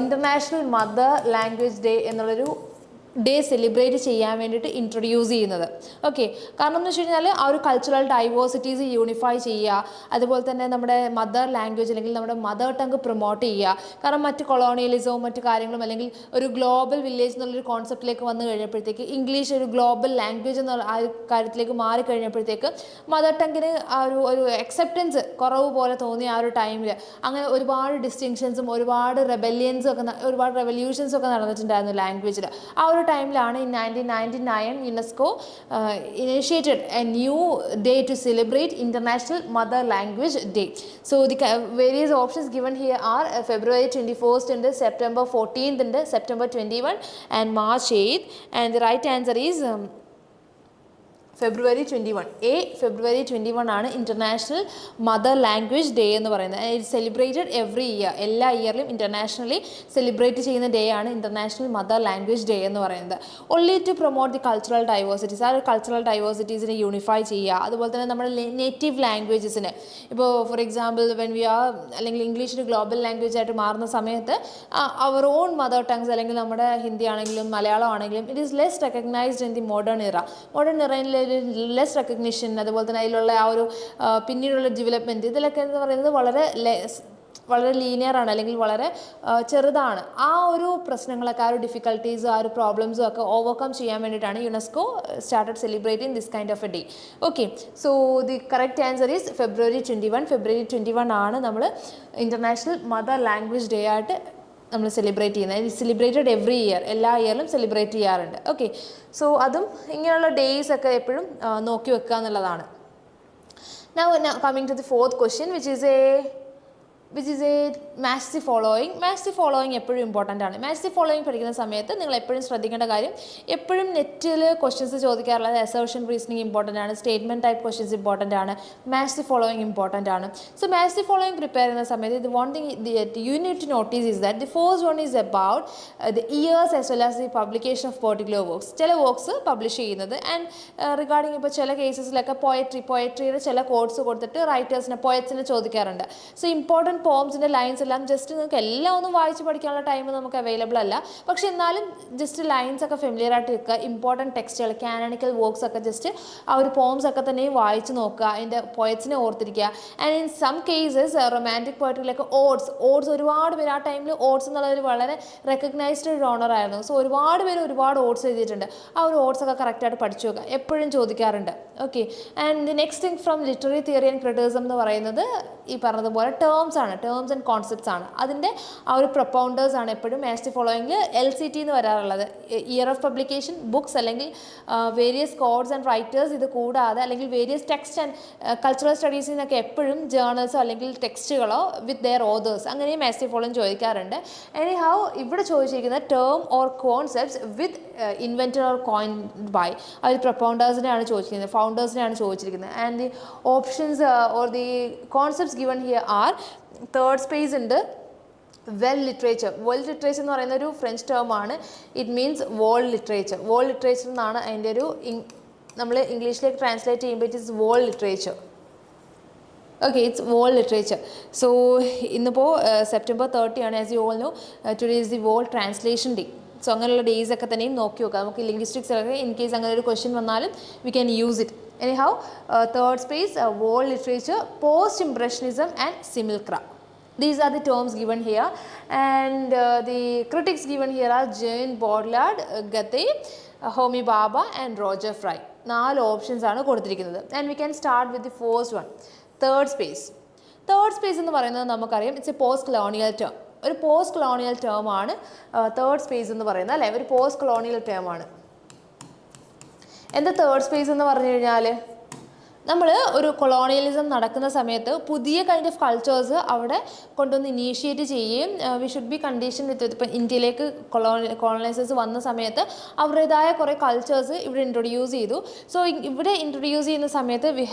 ഇൻ്റർനാഷണൽ മദർ ലാംഗ്വേജ് ഡേ എന്നുള്ളൊരു ഡേ സെലിബ്രേറ്റ് ചെയ്യാൻ വേണ്ടിയിട്ട് ഇൻട്രൊഡ്യൂസ് ചെയ്യുന്നത്. ഓക്കെ, കാരണം എന്ന് വെച്ച് കഴിഞ്ഞാൽ ആ ഒരു കൾച്ചറൽ ഡൈവേഴ്സിറ്റീസ് യൂണിഫൈ ചെയ്യുക, അതുപോലെ തന്നെ നമ്മുടെ മദർ ലാംഗ്വേജ് അല്ലെങ്കിൽ നമ്മുടെ മദർ ടങ് പ്രൊമോട്ട് ചെയ്യുക. കാരണം മറ്റ് കൊളോണിയലിസവും മറ്റു കാര്യങ്ങളും അല്ലെങ്കിൽ ഒരു ഗ്ലോബൽ വില്ലേജ് എന്നുള്ളൊരു കോൺസെപ്റ്റിലേക്ക് വന്നു കഴിഞ്ഞപ്പോഴത്തേക്ക്, ഇംഗ്ലീഷ് ഒരു ഗ്ലോബൽ ലാംഗ്വേജ് എന്നുള്ള ആ ഒരു കാര്യത്തിലേക്ക് മാറിക്കഴിഞ്ഞപ്പോഴത്തേക്ക് മദർ ടങ്ങിന് ആ ഒരു അക്സെപ്റ്റൻസ് കുറവ് പോലെ തോന്നിയ ആ ഒരു ടൈമിൽ അങ്ങനെ ഒരുപാട് ഡിസ്റ്റിങ്ഷൻസും ഒരുപാട് ഒരുപാട് റെവല്യൂഷൻസും ഒക്കെ നടന്നിട്ടുണ്ടായിരുന്നു ലാംഗ്വേജിൽ. ആ ഒരു ടൈമിലാണ് in 1999 UNESCO initiated a new day to celebrate International Mother Language Day. So the various options given here are February 21st and September 14th and September 21 and March 8th, and the right answer is February 21. February 21 ആണ് international mother language day എന്ന് പറയുന്നത്. It celebrated every year, എല്ലാ ഇയറിലും internationally celebrate ചെയ്യുന്ന day ആണ് international mother language day എന്ന് പറയുന്നത്. Only to promote the cultural diversities, ആ ഒരു കൾച്ചറൽ ഡൈവേഴ്സിറ്റീസിനെ യൂണിഫൈ ചെയ്യുക. അതുപോലെ തന്നെ നമ്മുടെ നേറ്റീവ് ലാംഗ്വേജസിന്, ഇപ്പോൾ for example when we are അല്ലെങ്കിൽ ഇംഗ്ലീഷ് ഒരു ഗ്ലോബൽ ലാംഗ്വേജ് ആയിട്ട് മാറുന്ന സമയത്ത് അവർ ഓൺ മദർ ടങ്സ് അല്ലെങ്കിൽ നമ്മുടെ ഹിന്ദി ആണെങ്കിലും മലയാളം ആണെങ്കിലും it is less recognised in the modern ഇറ. മോഡേൺ ഇറയിൽ ഒരു ലെസ് റെക്കഗ്നിഷൻ, അതുപോലെ തന്നെ അതിലുള്ള ആ ഒരു പിന്നീടുള്ള ഡെവലപ്മെൻറ്റ്, ഇതിലൊക്കെ എന്ന് പറയുന്നത് വളരെ ലീനിയറാണ്, അല്ലെങ്കിൽ വളരെ ചെറുതാണ്. ആ ഒരു പ്രശ്നങ്ങളൊക്കെ, ആ ഒരു ഡിഫിക്കൽട്ടീസും ആ ഒരു പ്രോബ്ലംസും ഒക്കെ ഓവർകം ചെയ്യാൻ വേണ്ടിയിട്ടാണ് UNESCO started celebrating this kind of A day. Okay, so the correct answer is February 21. February 21 ആണ് നമ്മൾ ഇൻ്റർനാഷണൽ മദർ ലാംഗ്വേജ് ഡേ ആയിട്ട് നമ്മൾ സെലിബ്രേറ്റ് ചെയ്യുന്നത്. ഇത് സെലിബ്രേറ്റഡ് എവറി ഇയർ, എല്ലാ ഇയറിലും സെലിബ്രേറ്റ് ചെയ്യാറുണ്ട്. ഓക്കെ, സോ അതും ഇങ്ങനെയുള്ള ഡേയ്സ് ഒക്കെ എപ്പോഴും നോക്കി വെക്കുക എന്നുള്ളതാണ്. Now coming to the fourth question, which is a match the following. Match the following എപ്പോഴും ഇമ്പോർട്ടൻ്റ് ആണ്. മാച്ച് ദി ഫോളോയിങ് പഠിക്കുന്ന സമയത്ത് നിങ്ങൾ എപ്പോഴും ശ്രദ്ധിക്കേണ്ട കാര്യം, എപ്പോഴും നെറ്റിൽ ക്വസ്റ്റ്യൻസ് ചോദിക്കാറുള്ളത് അസേർഷൻ റീസണിങ് ഇമ്പോർട്ടൻ്റ് ആണ്, സ്റ്റേറ്റ്മെൻറ്റ് ടൈപ്പ് ക്വസ്റ്റ്യൻസ് ഇമ്പോർട്ടൻ്റ് ആണ്, മാച്ച് ദി ഫോളോയിങ് ഇമ്പോർട്ടൻ്റ് ആണ്. So match the following prepare ചെയ്യുന്ന സമയത്ത് ഇത് one thing you need to notice is that the first one is about the years as well as the publication of particular works. ചില works publish ചെയ്യുന്നത്, and regarding ഇപ്പോൾ ചില കേസസിലൊക്കെ പോയട്രിയുടെ ചില codes കൊടുത്തിട്ട് റൈറ്റേഴ്സിനെ, പോയറ്റ്സിനെ ചോദിക്കാറുണ്ട്. സോ ഇമ്പോർട്ടൻറ്റ് പോംസിൻ്റെ ലൈൻസ് എല്ലാം just നിങ്ങൾക്ക് എല്ലാം ഒന്നും വായിച്ച് പഠിക്കാനുള്ള ടൈം നമുക്ക് അവൈലബിൾ അല്ല. പക്ഷെ എന്നാലും ജസ്റ്റ് ലൈൻസ് ഒക്കെ ഫെമിലിയർ ആയിട്ട് വെക്കുക. ഇമ്പോർട്ടൻറ്റ് ടെക്സ്റ്റുകൾ, കാനണിക്കൽ വർക്ക്സ് ഒക്കെ ജസ്റ്റ് ആ ഒരു പോംസ് ഒക്കെ തന്നെ വായിച്ച് നോക്കുക, അതിൻ്റെ പോയറ്റ്സിനെ ഓർത്തിരിക്കുക. And in some cases romantic പോയട്രിയിലൊക്കെ ഓഡ്സ് ഒരുപാട് പേര് ആ ടൈമിൽ ഓഡ്സ് എന്നുള്ളൊരു വളരെ റെക്കഗ്നൈസ്ഡ് ജോണർ ആയിരുന്നു. സോ ഒരുപാട് പേര് ഒരുപാട് ഓഡ്സ് എഴുതിയിട്ടുണ്ട്. ആ ഒരു ഓഡ്സ് ഒക്കെ കറക്റ്റായിട്ട് പഠിച്ചു വെക്കുക, എപ്പോഴും ചോദിക്കാറുണ്ട്. Okay, and the next thing from literary theory and criticism എന്ന് പറയുന്നത് ഈ പറഞ്ഞതുപോലെ ടേംസ് ആണ്, ടേംസ് ആൻഡ് കോൺസെപ്റ്റ്സ് ആണ്. അതിൻ്റെ ആ ഒരു പ്രൊപ്പൗണ്ടേഴ്സ് ആണ് എപ്പോഴും മാച്ച് ദി ഫോളോയിങ്ങിൽ LCT എന്ന് വരാറുള്ളത്, ഇയർ ഓഫ് പബ്ലിക്കേഷൻ, ബുക്സ് അല്ലെങ്കിൽ വേരിയസ് കോഡ്സ് ആൻഡ് റൈറ്റേഴ്സ്. ഇത് കൂടാതെ അല്ലെങ്കിൽ വേരിയസ് ടെക്സ്റ്റ് ആൻഡ് കൾച്ചറൽ സ്റ്റഡീസിൽ നിന്നൊക്കെ എപ്പോഴും ജേർണൽസോ അല്ലെങ്കിൽ ടെക്സ്റ്റുകളോ വിത്ത് ദെയർ ഓതേഴ്സ്, അങ്ങനെയും മാച്ച് ദി ഫോളോയിങ് ചോദിക്കാറുണ്ട്. എനി ഹൗ ഇവിടെ ചോദിച്ചിരിക്കുന്ന term or concepts with invented or coined by ആ ഒരു പ്രൊപ്പൗണ്ടേഴ്സിനെയാണ് ചോദിച്ചിരിക്കുന്നത്, ഫൗണ്ടേഴ്സിനെയാണ് ചോദിച്ചിരിക്കുന്നത്. And the options or the concepts given here are, third space ഉണ്ട്, വേൾഡ് ലിറ്ററേച്ചർ. വേൾഡ് ലിറ്ററേച്ചർ എന്ന് പറയുന്ന ഒരു ഫ്രഞ്ച് ടേമാണ്. It means world literature. World literature എന്നാണ് അതിൻ്റെ ഒരു നമ്മൾ ഇംഗ്ലീഷിലേക്ക് ട്രാൻസ്ലേറ്റ് ചെയ്യുമ്പോൾ it is world literature. Okay, it's world literature. So ഇന്നിപ്പോൾ September 30 ആണ്. As you all know, today is the world translation day. So അങ്ങനെയുള്ള ഡേയ്സ് ഒക്കെ തന്നെയും നോക്കി നോക്കാം. നമുക്ക് ലിംഗ്വിസ്റ്റിക്സിലൊക്കെ ഇൻ കേസ് അങ്ങനെ ഒരു ക്വസ്റ്റ്യൻ വന്നാലും we can use it. Anyhow, third space world literature, post impressionism and simulacra. These are the terms given here, and the critics given here are Jean Baudrillard, Goethe, Homi Bhabha and Roger Fry. 4 options ആണ് കൊടുത്തിരിക്കുന്നത്. And we can start with the first one, third space. Third space എന്ന് പറയുന്നത് നമുക്കറിയാം, it's a post colonial term. ഒരു post colonial term ആണ് third space എന്ന് പറയുന്നത്, അല്ലേ? ഒരു പോസ്റ്റ് കൊളോണിയൽ ടേം ആണ്. എന്താ തേർഡ് സ്പേസ് എന്ന് പറഞ്ഞു കഴിഞ്ഞാൽ, നമ്മൾ ഒരു കൊളോണിയലിസം നടക്കുന്ന സമയത്ത് പുതിയ കൈൻഡ് ഓഫ് കൾച്ചേഴ്സ് അവിടെ കൊണ്ടുവന്ന് ഇനീഷ്യേറ്റ് ചെയ്യുകയും വി ഷുഡ് ബി കണ്ടീഷൻ വിത്ത്, ഇപ്പം ഇന്ത്യയിലേക്ക് കൊളോണൈസേഴ്സ് വന്ന സമയത്ത് അവരുടേതായ കുറേ കൾച്ചേഴ്സ് ഇവിടെ ഇൻട്രൊഡ്യൂസ് ചെയ്തു. സോ ഇവിടെ ഇൻട്രൊഡ്യൂസ് ചെയ്യുന്ന സമയത്ത് we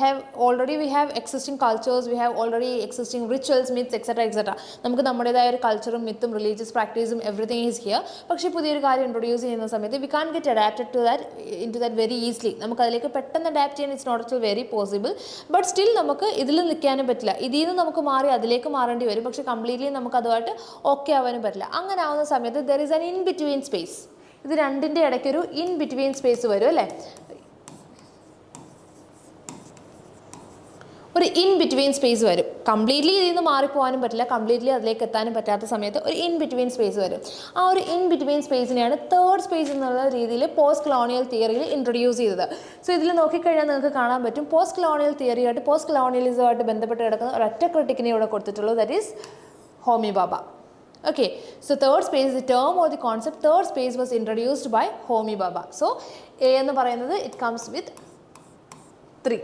have existing cultures, we have already existing rituals, myths etcetera. നമുക്ക് നമ്മുടേതായ ഒരു കൾച്ചറും മിത്തും റിലീജിയസ് പ്രാക്ടീസും എവറിത്തിങ് ഈസ് ഹിയർ. പക്ഷേ പുതിയൊരു കാര്യം ഇൻട്രൊഡ്യൂസ് ചെയ്യുന്ന സമയത്ത് we can get adapted to that in to that very easily. നമുക്ക് അതിലേക്ക് പെട്ടെന്ന് അഡാപ്റ്റ് ചെയ്യാൻ it's not at very possible. But still നമുക്ക് ഇതിൽ നിൽക്കാനും പറ്റില്ല. ഇതിൽ നിന്ന് നമുക്ക് മാറി അതിലേക്ക് മാറേണ്ടി വരും. പക്ഷേ കംപ്ലീറ്റ്ലി നമുക്ക് അതുമായിട്ട് ഓക്കെ ആവാനും പറ്റില്ല. അങ്ങനെ ആവുന്ന സമയത്ത് there is an in between space. ഇത് രണ്ടിൻ്റെ ഇടയ്ക്കൊരു ഇൻ ബിറ്റ്വീൻ സ്പേസ് വരും, അല്ലേ? ഒരു ഇൻ ബിറ്റ്വീൻ സ്പേസ് വരും. കംപ്ലീറ്റ്ലി ഇതിൽ നിന്ന് മാറിപ്പോകാനും പറ്റില്ല, കംപ്ലീറ്റ്ലി അതിലേക്ക് എത്താനും പറ്റാത്ത സമയത്ത് ഒരു ഇൻ ബിറ്റ്വീൻ സ്പേസ് വരും. ആ ഒരു ഇൻ ബിറ്റ്വീൻ സ്പേസിനെയാണ് തേർഡ് സ്പേസ് എന്നുള്ള രീതിയിൽ പോസ്റ്റ് കൊളോണിയൽ തിയറിയിൽ ഇൻട്രൊഡ്യൂസ് ചെയ്തത്. സോ ഇതിൽ നോക്കിക്കഴിഞ്ഞാൽ നിങ്ങൾക്ക് കാണാൻ പറ്റും, പോസ്റ്റ് കൊളോണിയൽ തിയറിയായിട്ട് പോസ്റ്റ് കൊളോണിയലിസമായിട്ട് ബന്ധപ്പെട്ട് കിടക്കുന്ന ഒരൊറ്റ ക്രിട്ടിക്കിനെ ഇവിടെ കൊടുത്തിട്ടുള്ളൂ, that is Homi Bhabha. Okay, so third space, the term or the concept third space was introduced by Homi Bhabha. So A എന്ന് പറയുന്നത് it comes with 3.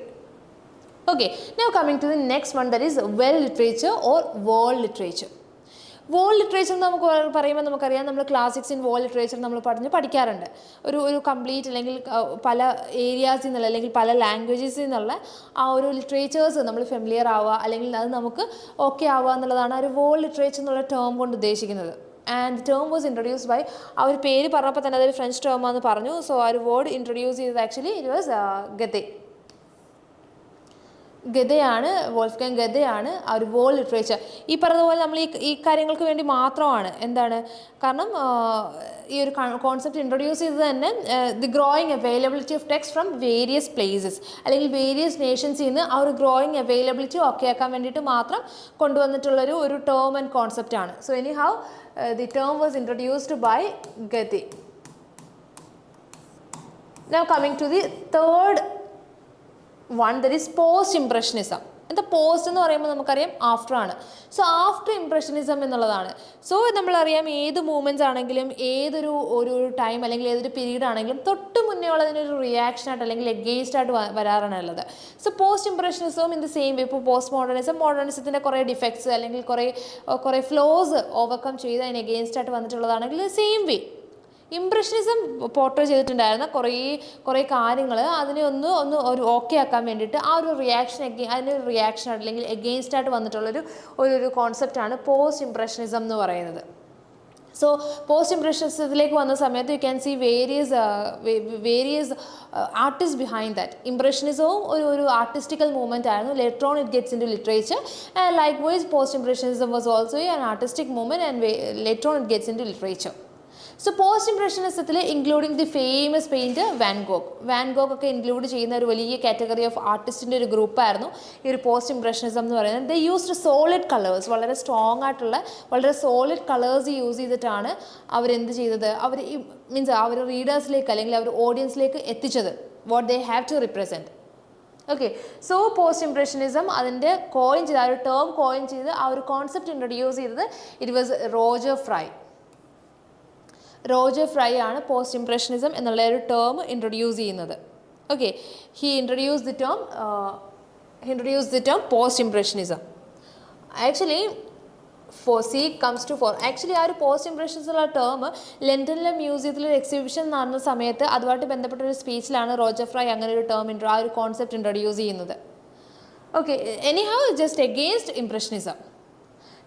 Okay, now coming to the next one, that is world literature or world literature. World literature നമുക്ക് പറയുമ്പോൾ നമുക്കറിയാം, നമ്മൾ classics in world literature നമ്മൾ പഠിക്കാറുണ്ട്. ഒരു complete അല്ലെങ്കിൽ പല ഏരിയാസിൽ നിന്നുള്ള അല്ലെങ്കിൽ പല ലാംഗ്വേജസിൽ നിന്നുള്ള ആ ഒരു ലിറ്ററേച്ചേഴ്സ് നമ്മൾ ഫെമിലിയർ ആവുക, അല്ലെങ്കിൽ അത് നമുക്ക് ഓക്കെ ആവുക എന്നുള്ളതാണ് ഒരു വേൾഡ് ലിറ്ററേച്ചർ എന്നുള്ള ടേം കൊണ്ട് ഉദ്ദേശിക്കുന്നത്. And term was introduced by, ആ ഒരു പേര് പറഞ്ഞപ്പോൾ തന്നെ അതൊരു ഫ്രഞ്ച് ടേമാണെന്ന് പറഞ്ഞു. സോ ആ ഒരു വേർഡ് ഇൻട്രൊഡ്യൂസ് ചെയ്തത് ആക്ച്വലി ഇറ്റ് വാസ് ഗത്തെ. ഗദയാണ്, വോൾഫ്ഗാങ് ഗദയാണ് ആ ഒരു വേൾഡ് ലിറ്ററേച്ചർ. ഈ പറഞ്ഞതുപോലെ നമ്മൾ ഈ കാര്യങ്ങൾക്ക് വേണ്ടി മാത്രമാണ് എന്താണ്, കാരണം ഈ ഒരു കോൺസെപ്റ്റ് ഇൻട്രൊഡ്യൂസ് ചെയ്തത് തന്നെ the growing availability of text from various places അല്ലെങ്കിൽ വേരിയസ് നേഷൻസിൽ നിന്ന് ആ ഒരു ഗ്രോയിങ് അവൈലബിലിറ്റി ഒക്കെ ആക്കാൻ വേണ്ടിയിട്ട് മാത്രം കൊണ്ടുവന്നിട്ടുള്ളൊരു ഒരു ടേം ആൻഡ് കോൺസെപ്റ്റ് ആണ്. So anyhow the term was introduced by Goethe. Now coming to the third one, that is post-impressionism. എന്താ പോസ്റ്റ് എന്ന് പറയുമ്പോൾ നമുക്കറിയാം ആഫ്റ്റർ ആണ്. സോ ആഫ്റ്റർ ഇംപ്രഷനിസം എന്നുള്ളതാണ്. സോ നമ്മളറിയാം ഏത് മൂവ്മെൻറ്റ്സ് ആണെങ്കിലും ഒരു ടൈം അല്ലെങ്കിൽ ഏതൊരു പീരീഡ് ആണെങ്കിലും തൊട്ട് മുന്നേ ഉള്ളതിനൊരു റിയാക്ഷൻ ആയിട്ട് അല്ലെങ്കിൽ എഗെയിൻസ്റ്റ് ആയിട്ട് വരാറാണ് ഉള്ളത്. സോ പോസ്റ്റ് ഇംപ്രഷനിസവും ഇൻ ദി സെയിം വേ. ഇപ്പോൾ പോസ്റ്റ് മോഡേണിസത്തിൻ്റെ കുറേ ഡിഫക്ട്സ് അല്ലെങ്കിൽ കുറേ ഫ്ലോസ് ഓവർകം ചെയ്ത് അതിന് എഗെയിൻസ്റ്റ് ആയിട്ട് വന്നിട്ടുള്ളതാണെങ്കിൽ സെയിം വേ ഇംപ്രഷനിസം പോർട്രേ ചെയ്തിട്ടുണ്ടായിരുന്ന കുറേ കാര്യങ്ങൾ അതിനെ ഒന്ന് ഒരു ഓക്കെ ആക്കാൻ വേണ്ടിയിട്ട് ആ ഒരു അതിനൊരു റിയാക്ഷൻ അല്ലെങ്കിൽ എഗെയിൻസ്റ്റ് ആയിട്ട് വന്നിട്ടുള്ളൊരു കോൺസെപ്റ്റാണ് പോസ്റ്റ് ഇംപ്രഷനിസം എന്ന് പറയുന്നത്. സോ പോസ്റ്റ് ഇംപ്രഷനിസത്തിലേക്ക് വന്ന സമയത്ത് you can see various artist behind that. ഇംപ്രഷനിസവും ഒരു ആർട്ടിസ്റ്റിക്കൽ മൂവ്മെൻറ്റ് ആയിരുന്നു. Later on it gets into literature and likewise post impressionism was also an artistic movement and later on it gets into literature. So post ഇംപ്രഷനിസത്തിൽ including the famous painter Van Gogh ഒക്കെ include ചെയ്യുന്ന ഒരു വലിയ category of ആർട്ടിസ്റ്റിൻ്റെ ഒരു ഗ്രൂപ്പായിരുന്നു ഈ ഒരു post impressionism എന്ന് പറയുന്നത്. ദേ യൂസ്ഡ് സോളിഡ് കളേഴ്സ്, വളരെ സ്ട്രോങ് ആയിട്ടുള്ള വളരെ സോളിഡ് കളേഴ്സ് യൂസ് ചെയ്തിട്ടാണ് അവരെന്ത് ചെയ്തത്, അവർ റീഡേഴ്സിലേക്ക് അല്ലെങ്കിൽ അവർ ഓഡിയൻസിലേക്ക് എത്തിച്ചത് what they have to represent. Okay, so post impressionism അതിൻ്റെ ആ ഒരു ടേം കോയിൻ ചെയ്ത് ആ ഒരു കോൺസെപ്റ്റ് ഇൻട്രൊഡ്യൂസ് ചെയ്തത് ഇറ്റ് വാസ് റോജർ ഫ്രൈ ആണ് പോസ്റ്റ് ഇംപ്രഷനിസം എന്നുള്ള ഒരു ടേം ഇൻട്രൊഡ്യൂസ് ചെയ്യുന്നത്. Okay, he introduce the term post impressionism. Actually actually ആ ഒരു പോസ്റ്റ് ഇംപ്രഷൻസ് ഉള്ള ടേം ലണ്ടനിലെ മ്യൂസിയത്തിലൊരു എക്സിബിഷൻ നടന്ന സമയത്ത് അതുമായിട്ട് ബന്ധപ്പെട്ട ഒരു സ്പീച്ചിലാണ് റോജർ ഫ്രൈ അങ്ങനെ ഒരു ടേം ആ ഒരു കോൺസെപ്റ്റ് ഇൻട്രൊഡ്യൂസ് ചെയ്യുന്നത്. Okay, anyhow just against impressionism.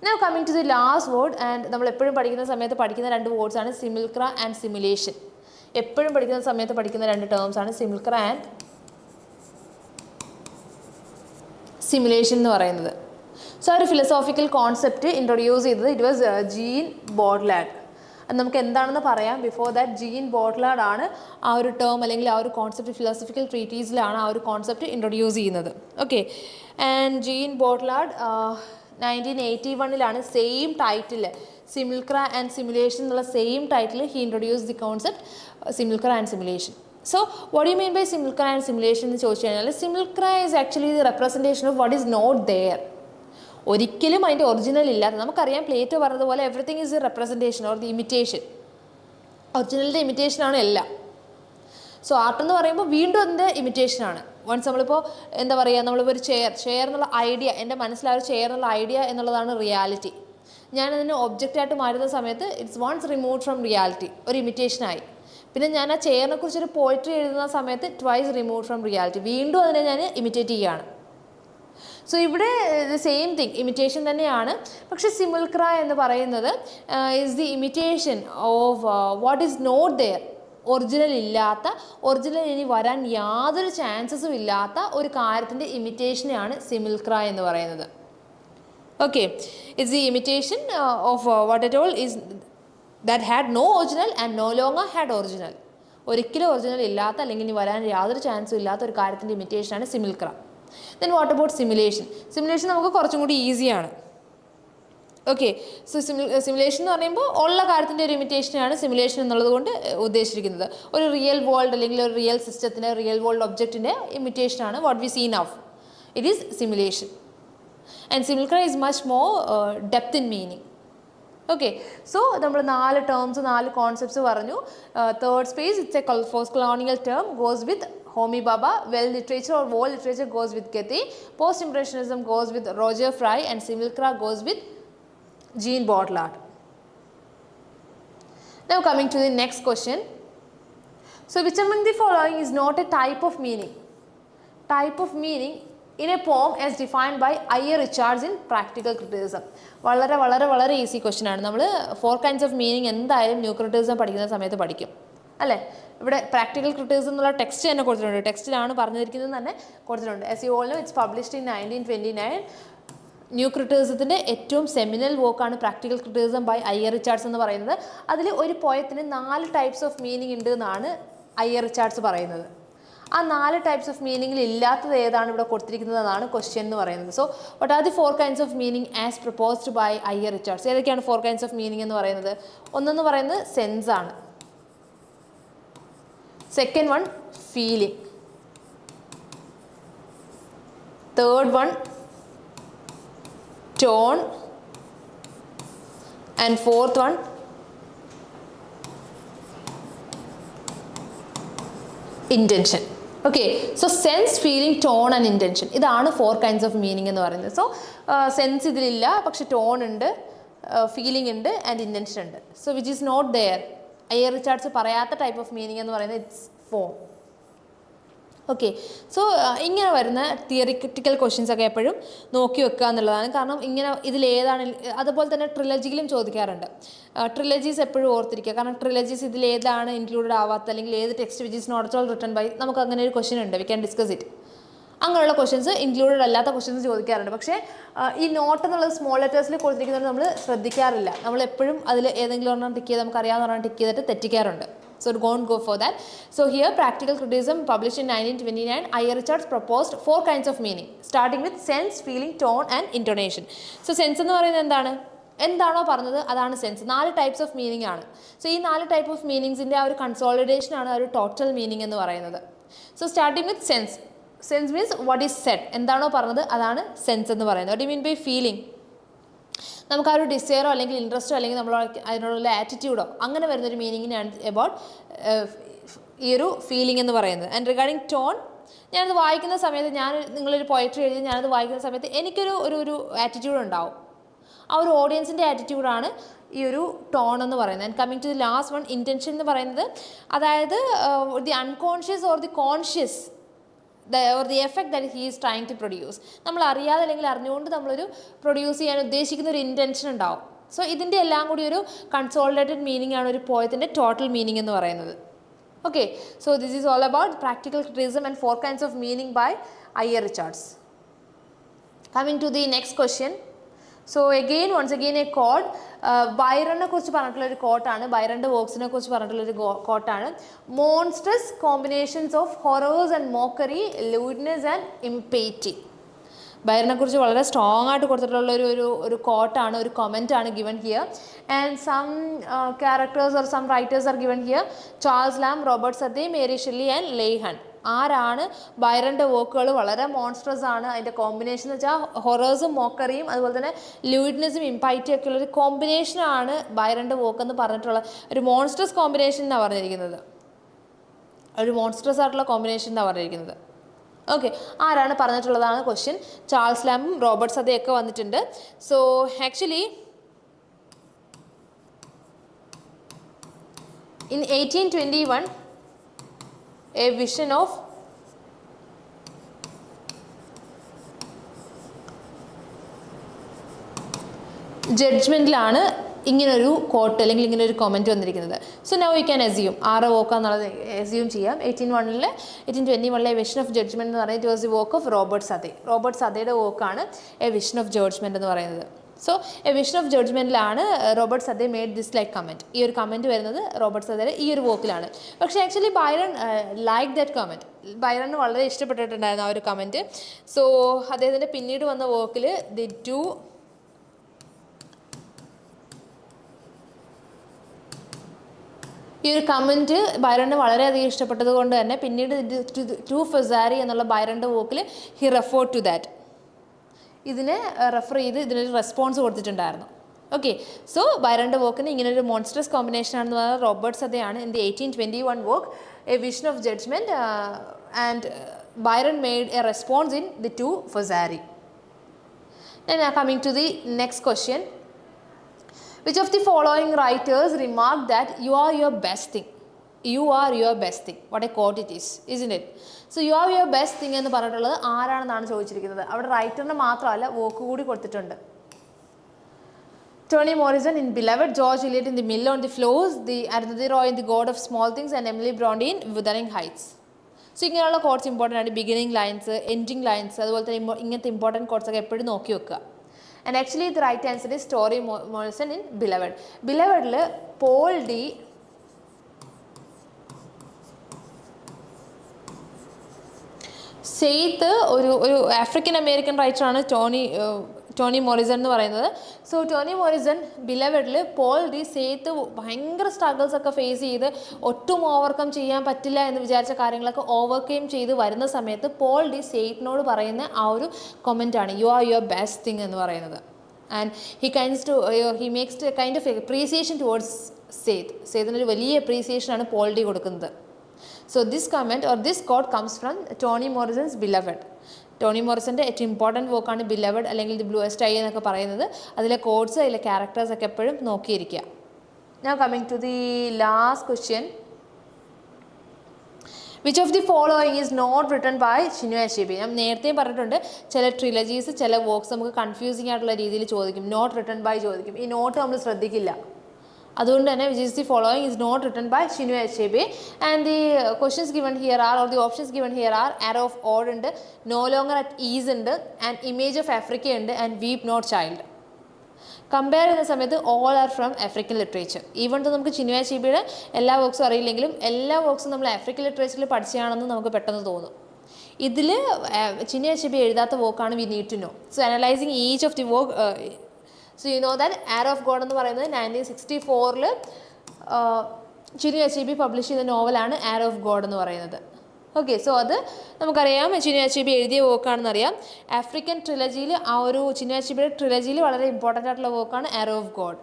Now coming to the last word, and നമ്മൾ എപ്പോഴും പഠിക്കുന്ന സമയത്ത് പഠിക്കുന്ന രണ്ട് വേർഡ്സ് ആണ് സിമിൽക്ര ആൻഡ് സിമുലേഷൻ. എപ്പോഴും പഠിക്കുന്ന സമയത്ത് പഠിക്കുന്ന രണ്ട് ടേംസ് ആണ് സിമിൽക്ര ആൻഡ് സിമുലേഷൻ എന്ന് പറയുന്നത്. സോ ആ ഒരു ഫിലോസോഫിക്കൽ കോൺസെപ്റ്റ് ഇൻട്രൊഡ്യൂസ് ചെയ്തത് ഇറ്റ് വാസ് ജീൻ ബോഡ്ലാഡ്. അത് നമുക്ക് എന്താണെന്ന് പറയാം. ബിഫോർ ദാറ്റ് ജീൻ ബോഡ്ലാഡ് ആണ് ആ ഒരു ടേം അല്ലെങ്കിൽ ആ ഒരു കോൺസെപ്റ്റ് ഫിലോസഫിക്കൽ ട്രീറ്റീസിലാണ് ആ ഒരു കോൺസെപ്റ്റ് ഇൻട്രൊഡ്യൂസ് ചെയ്യുന്നത്. Okay, and Jean Baudrillard 1981 same title simulacra and simulation എന്നുള്ള same title he introduce the concept simulacra and simulation. So what you mean by simulacra and simulation എന്ന് ചോദിച്ചു കഴിഞ്ഞാൽ simulacra is actually the representation of what is not there. ഒരിക്കലും അതിൻ്റെ original ഇല്ലാത്ത, നമുക്കറിയാം Plato പറഞ്ഞതുപോലെ everything is a representation or the imitation. ഒറിജിനലിൻ്റെ ഇമിറ്റേഷനാണ് എല്ലാം. സോ ആർട്ട് എന്ന് പറയുമ്പോൾ വീണ്ടും അതിൻ്റെ ഇമിറ്റേഷനാണ്. വൺസ് നമ്മളിപ്പോൾ എന്താ പറയുക, നമ്മളിപ്പോൾ ഒരു ചെയർ എന്നുള്ള ഐഡിയ, എൻ്റെ മനസ്സിലായ ഒരു ചെയർ എന്നുള്ള ഐഡിയ എന്നുള്ളതാണ് റിയാലിറ്റി. ഞാനതിനെ ഒബ്ജക്റ്റായിട്ട് മാറ്റുന്ന സമയത്ത് it's once removed from reality, ഒരു ഇമിറ്റേഷനായി. പിന്നെ ഞാൻ ആ ചെയറിനെ കുറിച്ചൊരു പോയിട്രി എഴുതുന്ന സമയത്ത് ട്വൈസ് റിമൂവ്ഡ് ഫ്രം റിയാലിറ്റി, വീണ്ടും അതിനെ ഞാൻ ഇമിറ്റേറ്റ് ചെയ്യുകയാണ്. സോ ഇവിടെ സെയിം തിങ് ഇമിറ്റേഷൻ തന്നെയാണ്. പക്ഷേ സിമുൽക്ര എന്ന് പറയുന്നത് is the imitation of what is not there. Original ഇനി വരാൻ യാതൊരു ചാൻസസും ഇല്ലാത്ത ഒരു കാര്യത്തിൻ്റെ ഇമിറ്റേഷനെയാണ് സിമിൽക്ര എന്ന് പറയുന്നത്. Okay, it's the imitation of what at all is that had no original and no longer had original. ഒരിക്കലും ഒറിജിനൽ ഇല്ലാത്ത അല്ലെങ്കിൽ ഇനി വരാൻ യാതൊരു ചാൻസും ഇല്ലാത്ത ഒരു കാര്യത്തിൻ്റെ ഇമിറ്റേഷനാണ് simulacra. Then what about simulation? Simulation നമുക്ക് കുറച്ചും കൂടി ഈസിയാണ്. ഓക്കെ, സോ സിമുലേഷൻ എന്ന് പറയുമ്പോൾ ഉള്ള കാര്യത്തിൻ്റെ ഒരു ഇമിറ്റേഷനാണ് സിമുലേഷൻ എന്നുള്ളത് കൊണ്ട് ഉദ്ദേശിച്ചിരിക്കുന്നത്. ഒരു റിയൽ വേൾഡ് അല്ലെങ്കിൽ ഒരു റിയൽ സിസ്റ്റത്തിൻ്റെ റിയൽ വേൾഡ് ഒബ്ജക്റ്റിൻ്റെ ഇമിറ്റേഷനാണ് what we see now. It is simulation. And simulacra is much more depth in meaning. Okay, so നമ്മൾ 4 ടേംസ് 4 കോൺസെപ്റ്റ്സ് പറഞ്ഞു. Third space it's a post colonial term goes with Homi Bhabha. Welt literature or world literature goes with Goethe. Post impressionism goes with Roger Fry and simulacra goes with Jean Baudrillard. Now coming to the next question. So which among the following is not a type of meaning? Type of meaning in a poem as defined by Aifer Richards in Practical Criticism. വളരെ easy question ആണ്. നമ്മൾ 4 kinds of meaning എന്തായാലും new criticism പഠിക്കുന്ന സമയത്ത് പഠിക്കും. അല്ലേ? ഇവിടെ practical criticism എന്നുള്ള ടെക്സ്റ്റ് തന്നെ കൊടുത്തിട്ടുണ്ട്. ടെക്സ്റ്റിലാണ് പറഞ്ഞിരിക്കുന്നത് തന്നെ കൊടുത്തിട്ടുണ്ട്. As you all know it's published in 1929. New ക്രിറ്റിസിസത്തിൻ്റെ ഏറ്റവും സെമിനൽ വർക്കാണ് practical criticism by I A Richards എന്ന് പറയുന്നത്. അതിൽ ഒരു പോയത്തിന് 4 ടൈപ്സ് ഓഫ് മീനിങ് ഉണ്ട് എന്നാണ് ഐയർ റിച്ചാർഡ്സ് പറയുന്നത്. ആ 4 ടൈപ്സ് ഓഫ് മീനിങ്ങിൽ ഇല്ലാത്തത് ഏതാണ് ഇവിടെ കൊടുത്തിരിക്കുന്നതെന്നാണ് ക്വസ്റ്റ്യൻ എന്ന് പറയുന്നത്. So what are the 4 kinds of meaning as proposed by I A Richards? ഏതൊക്കെയാണ് 4 kinds ഓഫ് മീനിങ് എന്ന് പറയുന്നത്? ഒന്നെന്ന് പറയുന്നത് സെൻസ് ആണ്. Second one feeling. Third one tone. And fourth one intention. Okay, so sense, feeling, tone and intention, ഇതാണ് 4 kinds of meaning എന്ന് പറയുന്നത്. So sense ഇതിലില്ല, പക്ഷെ ടോൺ ഉണ്ട്, ഫീലിംഗ് ഉണ്ട് ആൻഡ് ഇൻറ്റൻഷൻ ഉണ്ട്. So which is not there. I A Richards പറയാത്ത type of meaning എന്ന് പറയുന്നത് ഇറ്റ്സ് ഫോം. ഓക്കെ, സോ ഇങ്ങനെ വരുന്ന തിയറിറ്റിക്കൽ ക്വസ്റ്റ്യൻസ് ഒക്കെ എപ്പോഴും നോക്കി വെക്കുക എന്നുള്ളതാണ്. കാരണം ഇങ്ങനെ ഇതിലേതാണ്, അതുപോലെ തന്നെ ട്രിലജിയിലും ചോദിക്കാറുണ്ട്. ട്രിലജീസ് എപ്പോഴും ഓർത്തിരിക്കുക. കാരണം ട്രിലജീസ് ഇതിലേതാണ് ഇൻക്ലൂഡഡ് ആവാത്ത, അല്ലെങ്കിൽ ഏത് text which is not all written by, നമുക്ക് അങ്ങനെ ഒരു ക്വസ്റ്റ്യൻ ഉണ്ട്. We can discuss it. അങ്ങനെയുള്ള ക്വസ്റ്റ്യൻസ്, ഇൻക്ലൂഡഡ് അല്ലാത്ത ക്വസ്റ്റ്യൻസ് ചോദിക്കാറുണ്ട്. പക്ഷേ ഈ നോട്ട് എന്നുള്ളത് സ്മോൾ ലെറ്റേഴ്സിൽ കൊടുത്തിരിക്കുന്നത് നമ്മൾ ശ്രദ്ധിക്കാറില്ല. നമ്മൾ എപ്പോഴും അതിൽ ഏതെങ്കിലും ഒരെണ്ണം ടിക്ക് ചെയ്ത് നമുക്ക് അറിയാവുന്ന ഒരെണ്ണം ടിക്ക് ചെയ്തിട്ട് തെറ്റിക്കാറുണ്ട്. So don't go for that. So here practical criticism published in 1929, Aifer Richards proposed 4 kinds of meaning, starting with sense, feeling, tone and intonation. So sense എന്ന് പറയുന്നത് എന്താണ്? എന്താണോ പറഞ്ഞത് അതാണ് സെൻസ്. 4 ടൈപ്സ് ഓഫ് മീനിങ് ആണ്. So ഈ 4 type of മീനിങ്സിൻ്റെ ആ ഒരു കൺസോളിഡേഷൻ ആണ് ആ ഒരു ടോട്ടൽ മീനിങ് എന്ന് പറയുന്നത്. So starting with sense. Sense means what is said, എന്താണോ പറഞ്ഞത് അതാണ് സെൻസ് എന്ന് പറയുന്നത്. What you mean by feeling? നമുക്ക് ആ ഒരു ഡിസയറോ അല്ലെങ്കിൽ ഇൻട്രസ്റ്റോ അല്ലെങ്കിൽ നമ്മൾ അതിനോടുള്ള ആറ്റിറ്റ്യൂഡോ അങ്ങനെ വരുന്നൊരു മീനിങ്ങിനാണ് എബൌട്ട് ഈ ഒരു ഫീലിംഗ് എന്ന് പറയുന്നത്. ആൻഡ് റിഗാർഡിങ് ടോൺ, ഞാനത് വായിക്കുന്ന സമയത്ത്, നിങ്ങളൊരു പോയട്രി എഴുതി ഞാനത് വായിക്കുന്ന സമയത്ത് എനിക്കൊരു ഒരു ആറ്റിറ്റ്യൂഡ് ഉണ്ടാവും. ആ ഒരു ഓഡിയൻസിൻ്റെ ആറ്റിറ്റ്യൂഡാണ് ഈ ഒരു ടോൺ എന്ന് പറയുന്നത്. And coming to the last one, intention എന്ന് പറയുന്നത്, അതായത് the unconscious or the conscious or the effect that he is trying to produce. നമ്മൾ അറിയാതെ അല്ലെങ്കിൽ അറിഞ്ഞുകൊണ്ട് നമ്മളൊരു പ്രൊഡ്യൂസ് ചെയ്യാൻ ഉദ്ദേശിക്കുന്ന ഒരു ഇൻറ്റൻഷൻ ഉണ്ടാവും. സോ ഇതിൻ്റെ എല്ലാം കൂടി ഒരു കൺസോളിഡേറ്റഡ് മീനിങ് ആണ് ഒരു പോയത്തിൻ്റെ ടോട്ടൽ മീനിങ് എന്ന് പറയുന്നത്. Okay, so this is all about practical criticism and 4 kinds of meaning by I A Richards. Coming to the next question. So once again a quote. ബൈറനെ കുറിച്ച് പറഞ്ഞിട്ടുള്ളൊരു കോട്ടാണ്, ബൈറൻ്റെ വർക്ക്സിനെ കുറിച്ച് പറഞ്ഞിട്ടുള്ളൊരു കോട്ടാണ്. Monstrous combinations of horrors and mockery, lewdness and impiety. ബൈറനെ കുറിച്ച് വളരെ സ്ട്രോങ് ആയിട്ട് കൊടുത്തിട്ടുള്ള ഒരു കോട്ടാണ്, ഒരു കമൻ്റ് ആണ് given here. And some characters or some writers are given here. Charles Lamb, Robert Southey, Mary Shelley and Leigh Hunt. ആരാണ് ബൈറൻ്റെ വർക്കുകൾ വളരെ മോൺസ്ട്രസ് ആണ്. അതിൻ്റെ കോമ്പിനേഷൻ എന്ന് വെച്ചാൽ ഹൊറേഴ്സും മോക്കറിയും അതുപോലെ തന്നെ ലൂയിഡ്നെസ്സും ഇംപൈറ്റിയും ഒക്കെ ഉള്ളൊരു കോമ്പിനേഷനാണ് ബൈറൻ്റെ വർക്ക് എന്ന് പറഞ്ഞിട്ടുള്ള ഒരു മോൺസ്ട്രസ് കോമ്പിനേഷൻ എന്നാണ് പറഞ്ഞിരിക്കുന്നത്. ഒരു മോൺസ്ട്രസ് ആയിട്ടുള്ള കോമ്പിനേഷൻ എന്നാണ് പറഞ്ഞിരിക്കുന്നത്. ഓക്കെ, ആരാണ് പറഞ്ഞിട്ടുള്ളതാണ് ക്വസ്റ്റ്യൻ. ചാൾസ് ലാമും റോബർട്ട് സദ്ദേയൊക്കെ വന്നിട്ടുണ്ട്. So actually in 1821 a vision of ജഡ്ജ്മെൻറ്റിലാണ് ഇങ്ങനൊരു കോട്ട് അല്ലെങ്കിൽ ഇങ്ങനൊരു കമൻറ്റ് വന്നിരിക്കുന്നത്. So now you can assume ആറ് വോക്കാന്നുള്ളത് അസ്യൂം ചെയ്യാം. 1821 വിഷൻ ഓഫ് ജഡ്ജ്മെൻറ്റ് എന്ന് പറയുന്നത് it was the work of Robert Southey. Robert സദ്ദേയുടെ വർക്കാണ് എ വിഷൻ ഓഫ് ജഡ്ജ്മെൻറ്റ് എന്ന് പറയുന്നത്. സോ എ വിഷൻ ഓഫ് ജഡ്ജ്മെൻറ്റിലാണ് Robert Southey made this like comment. ഈ ഒരു കമൻറ്റ് വരുന്നത് റോബർട്ട് സദ്ദേയുടെ ഈ ഒരു വർക്കിലാണ്. പക്ഷേ actually Byron like that comment. ബൈറണ് വളരെ ഇഷ്ടപ്പെട്ടിട്ടുണ്ടായിരുന്നു ആ ഒരു കമൻറ്റ്. സോ അദ്ദേഹത്തിൻ്റെ പിന്നീട് വന്ന വർക്കിൽ ദി ടു ഈ ഒരു കമൻറ്റ് ബൈറണിന് വളരെയധികം ഇഷ്ടപ്പെട്ടത് കൊണ്ട് തന്നെ പിന്നീട് ടു ഫസാരി എന്നുള്ള ബൈറണിൻ്റെ വർക്കിൽ ഹി റെഫർ ടു ദാറ്റ്. ഇതിനെ റെഫർ ചെയ്ത് ഇതിനൊരു റെസ്പോൺസ് കൊടുത്തിട്ടുണ്ടായിരുന്നു. ഓക്കെ, സോ ബൈറണിൻ്റെ വർക്കിന് ഇങ്ങനൊരു മോൺസ്ട്രസ് കോമ്പിനേഷൻ ആണെന്ന് പറഞ്ഞാൽ റോബർട്ട് സദ്ദേയാണ് in the 1821 work a vision of judgement and Byron made a response in the two Foscari. Now coming to the next question. Which of the following writers remarked that you are your best thing? You are your best thing. What a quote it is, isn't it? So you are your best thing എന്ന് പറഞ്ഞിട്ടുള്ളത് ആരാണെന്നാണ് ചോദിച്ചിരിക്കുന്നത്. അവിടെ റൈറ്ററിന് മാത്രമല്ല work കൂടി കൊടുത്തിട്ടുണ്ട്. Toni Morrison in Beloved, George Eliot in The Mill on the Floors, the Arundhati Roy in The God of Small Things, and Emily Bronte in Wuthering Heights. So ഇങ്ങനെയുള്ള quotes important ആണ്. Beginning lines, ending lines, അതുപോലെ തന്നെ ഇങ്ങനത്തെ important quotes ഒക്കെ എപ്പോഴും നോക്കി വെക്കുക. And actually the right answer is Toni Morrison in Beloved. ബിലവഡിൽ പോൾ ഡി സെയ്ത്ത് ഒരു ആഫ്രിക്കൻ അമേരിക്കൻ റൈറ്ററാണ് ടോണി മോറിസൺ എന്ന് പറയുന്നത്. സോ ടോണി മോറിസൺ ബിലവഡിൽ പോൾ ഡി സെയ്ത്ത് ഭയങ്കര സ്ട്രഗിൾസ് ഒക്കെ ഫേസ് ചെയ്ത് ഒട്ടും ഓവർകം ചെയ്യാൻ പറ്റില്ല എന്ന് വിചാരിച്ച കാര്യങ്ങളൊക്കെ ഓവർകം ചെയ്ത് വരുന്ന സമയത്ത് പോൾ ഡി സെയ്ത്തിനോട് പറയുന്ന ആ ഒരു കൊമൻ്റാണ് you are your best thing എന്ന് പറയുന്നത്. And he makes kind of appreciation towards സെയ്ത്തിനൊരു വലിയ അപ്രീസിയേഷനാണ് പോൾ ഡി കൊടുക്കുന്നത്. So this comment or this quote comes from Toni Morrison's Beloved. Toni മോറിസൻ്റെ ഏറ്റവും ഇമ്പോർട്ടൻറ്റ് വർക്കാണ് ബിലവഡ് അല്ലെങ്കിൽ ദി ബ്ലൂസ്റ്റ് ഐ എന്നൊക്കെ പറയുന്നത്. അതിലെ കോഡ്സ് അതിലെ ക്യാരക്ടേഴ്സ് ഒക്കെ എപ്പോഴും നോക്കിയിരിക്കുക. Now coming to the last question. Which of the following is not written by Chinua Achebe? ഞാൻ നേരത്തെയും പറഞ്ഞിട്ടുണ്ട്, ചില ട്രിലജീസ് ചില വർക്ക്സ് നമുക്ക് കൺഫ്യൂസിങ് ആയിട്ടുള്ള രീതിയിൽ ചോദിക്കും, നോട്ട് റിട്ടൺ ബൈ ചോദിക്കും. ഈ നോട്ട് നമ്മൾ ശ്രദ്ധിക്കില്ല. അതുകൊണ്ട് തന്നെ which is the following is not written by Chinua Achebe, and the questions given here are, or the options given here are, arrow of odd ഉണ്ട്, no longer at ease ഉണ്ട്, and image of Africa ഉണ്ട്, and weep not child. Compare ചെയ്യുന്ന സമയത്ത് all are from African literature. Even though നമുക്ക് Chinua അച്ചീബിയുടെ എല്ലാ വർക്ക്സും അറിയില്ലെങ്കിലും എല്ലാ വർക്ക്സും നമ്മൾ ആഫ്രിക്കൻ ലിറ്ററേച്ചറിൽ പഠിച്ചതാണെന്ന് നമുക്ക് പെട്ടെന്ന് തോന്നും. ഇതിൽ ചിനുവ അച്ചീബി എഴുതാത്ത വർക്കാണ് we need to know. So analysing each of the work. So you know that Arrow of God എന്ന് പറയുന്നത് 1964 ചിനുവ അച്ചീബി പബ്ലിഷ് ചെയ്ത നോവലാണ് ആരോ ഓഫ് ഗോഡ് എന്ന് പറയുന്നത്. ഓക്കെ, സോ അത് നമുക്കറിയാം ചിനുവ അച്ചീബി എഴുതിയ വർക്കാണെന്ന് അറിയാം. ആഫ്രിക്കൻ ട്രിലജിയിൽ ആ ഒരു ചിനുവ അച്ചീബിയുടെ ട്രിലജിയിൽ വളരെ ഇമ്പോർട്ടൻ്റ് ആയിട്ടുള്ള വർക്കാണ് Arrow of God.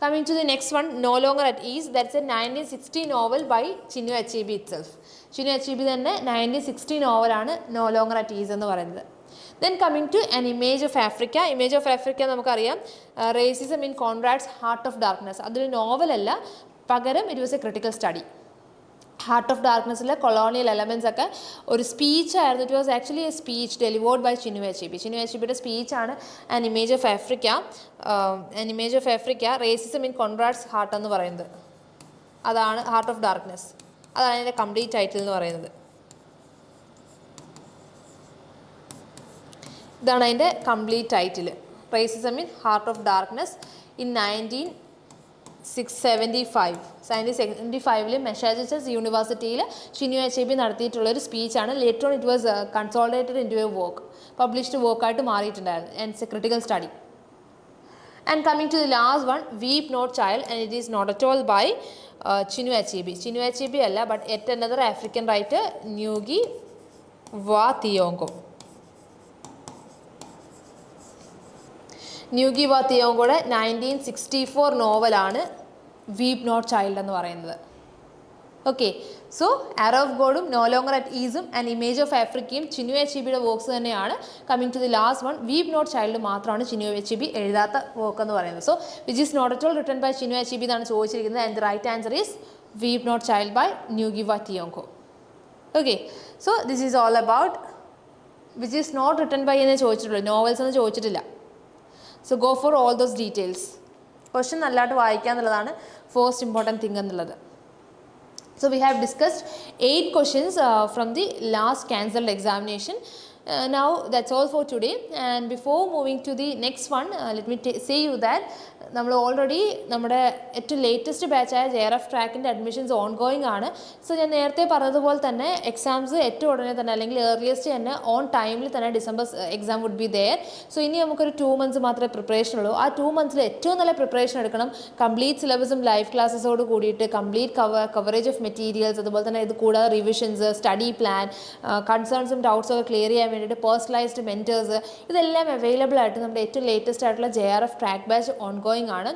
Coming to the next one, no longer at ease. That's a 1960 novel by Chinua Achebe itself. Chinua Achebe തന്നെ 1960 നോവലാണ് നോ ലോങ്ങർ അറ്റ് ഈസ് എന്ന് പറയുന്നത്. Then coming to an image of Africa. Image of Africa നമുക്കറിയാം racism in Conrad's heart of darkness. അതൊരു നോവലല്ല, പകരം it was a critical study. Heart of ഡാർക്ക്നെസ്സിലെ colonial elements ഒക്കെ ഒരു സ്പീച്ചായിരുന്നു. It was actually a speech delivered by Chinua Achebe. Chinua അച്ചീബിയുടെ സ്പീച്ചാണ് an image of Africa. An image of Africa racism in Conrad's heart എന്ന് പറയുന്നത്. അതാണ് heart of darkness. അതാണ് അതിൻ്റെ കംപ്ലീറ്റ് ടൈറ്റിൽ എന്ന് പറയുന്നത്. ഇതാണ് അതിൻ്റെ complete title, racism in heart of darkness in 1975. 1975 Massachusetts യൂണിവേഴ്സിറ്റിയിൽ ചിനുവ അച്ചീബി നടത്തിയിട്ടുള്ളൊരു സ്പീച്ചാണ്. Later on it was consolidated into a work, published വർക്കായിട്ട് മാറിയിട്ടുണ്ടായിരുന്നു. And it's a critical study. And coming to the last one, weep not child, and it is not at all by Chinua Achebe. Chinua Achebe അല്ല, but yet another African writer Ngugi wa Thiong'o. ന്യൂഗി വാ തിയോങ്കോയുടെ 1964 നോവലാണ് വീപ്പ് not child എന്ന് പറയുന്നത്. Okay, so Arrow of ഗോഡും no longer at ഈസും and image of ആഫ്രിക്കയും Chinua അച്ചീബിയുടെ works തന്നെയാണ്. Coming to the last one, weep not child മാത്രമാണ് ചിനുവ അച്ചീബി എഴുതാത്ത വർക്ക് എന്ന് പറയുന്നത്. So which is not at all written by Chinua Achebe എന്നാണ് ചോദിച്ചിരിക്കുന്നത്. And the right answer is weep not child by Ngugi wa Thiong'o. Okay, so this is all about which is not written by എന്നേ ചോദിച്ചിട്ടുള്ളൂ, novels എന്ന് ചോദിച്ചിട്ടില്ല. So go for all those details. Question നല്ലതായിട്ട് വായിക്കുക എന്നുള്ളതാണ് first important thing എന്നുള്ളത്. So we have discussed 8 questions from the last cancelled examination. Now that's all for today, and before moving to the next one, let me say you that നമ്മൾ already നമ്മുടെ ഏറ്റവും latest ബാച്ചായ JRF ട്രാക്കിൻ്റെ admissions ongoing ആണ്. So ഞാൻ നേരത്തെ പറഞ്ഞതുപോലെ തന്നെ exams ഏറ്റവും ഉടനെ തന്നെ അല്ലെങ്കിൽ ഏർലിയസ്റ്റ് തന്നെ ഓൺ ടൈമിൽ തന്നെ December exam would be there. So ഇനി നമുക്കൊരു 2 months മാത്രമേ പ്രിപ്പറേഷൻ ഉള്ളൂ. ആ 2 months ഏറ്റവും നല്ല പ്രിപ്പറേഷൻ എടുക്കണം. കംപ്ലീറ്റ് സിലബസും ലൈവ് ക്ലാസ്സസോട് കൂടിയിട്ട് കംപ്ലീറ്റ് കവറേജ് ഓഫ് മെറ്റീരിയൽസ്, അതുപോലെ തന്നെ ഇത് കൂടാതെ റിവിഷൻസ്, സ്റ്റഡി പ്ലാൻ, കൺസേൺസും ഡൗട്ട്സും ഒക്കെ ക്ലിയർ ചെയ്യാൻ വേണ്ടിയിട്ട് പേഴ്സണലൈസ്ഡ് മെൻറ്റേഴ്സ്, ഇതെല്ലാം അവൈലബിൾ ആയിട്ട് നമ്മുടെ ഏറ്റവും ലേറ്റസ്റ്റ് ആയിട്ടുള്ള JRF ട്രാക്ക് ബാച്ച് ഓൺഗോയിങ് ആണ്.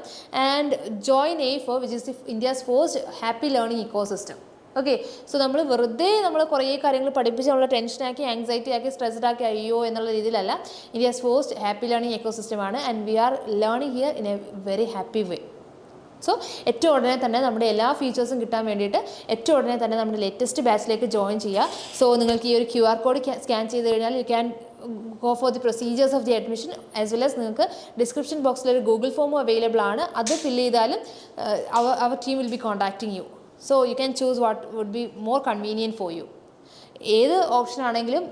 And join Aifer, which is India's first happy learning ecosystem. Okay, so നമ്മൾ വെറുതെ നമ്മൾ കുറേ കാര്യങ്ങൾ പഠിപ്പിച്ച് നമ്മളെ ടെൻഷനാക്കി, ആങ്സൈറ്റി ആക്കി, സ്ട്രെസ്ഡ് ആക്കി അയ്യോ എന്നുള്ള രീതിയിലല്ല. ഇന്ത്യസ് ഫസ്റ്റ് ഹാപ്പി ലേണിംഗ് ഇക്കോസിസ്റ്റമാണ്. And we are learning here in a very happy way. So ഏറ്റവും ഉടനെ തന്നെ നമ്മുടെ എല്ലാ ഫീച്ചേഴ്സും കിട്ടാൻ വേണ്ടിയിട്ട് ഏറ്റവും ഉടനെ തന്നെ നമ്മുടെ ലേറ്റസ്റ്റ് ബാച്ചിലേക്ക് ജോയിൻ ചെയ്യുക. സോ നിങ്ങൾക്ക് ഈ ഒരു QR കോഡ് സ്കാൻ ചെയ്ത് കഴിഞ്ഞാൽ you can go for the procedures of the admission, as well as നിങ്ങൾക്ക് ഡിസ്ക്രിപ്ഷൻ ബോക്സിൽ ഒരു ഗൂഗിൾ ഫോമും അവൈലബിൾ ആണ്. അത് ഫില്ല് ചെയ്താലും our team will be contacting you. So you can choose what would be more convenient for you. ഏത് option ആണെങ്കിലും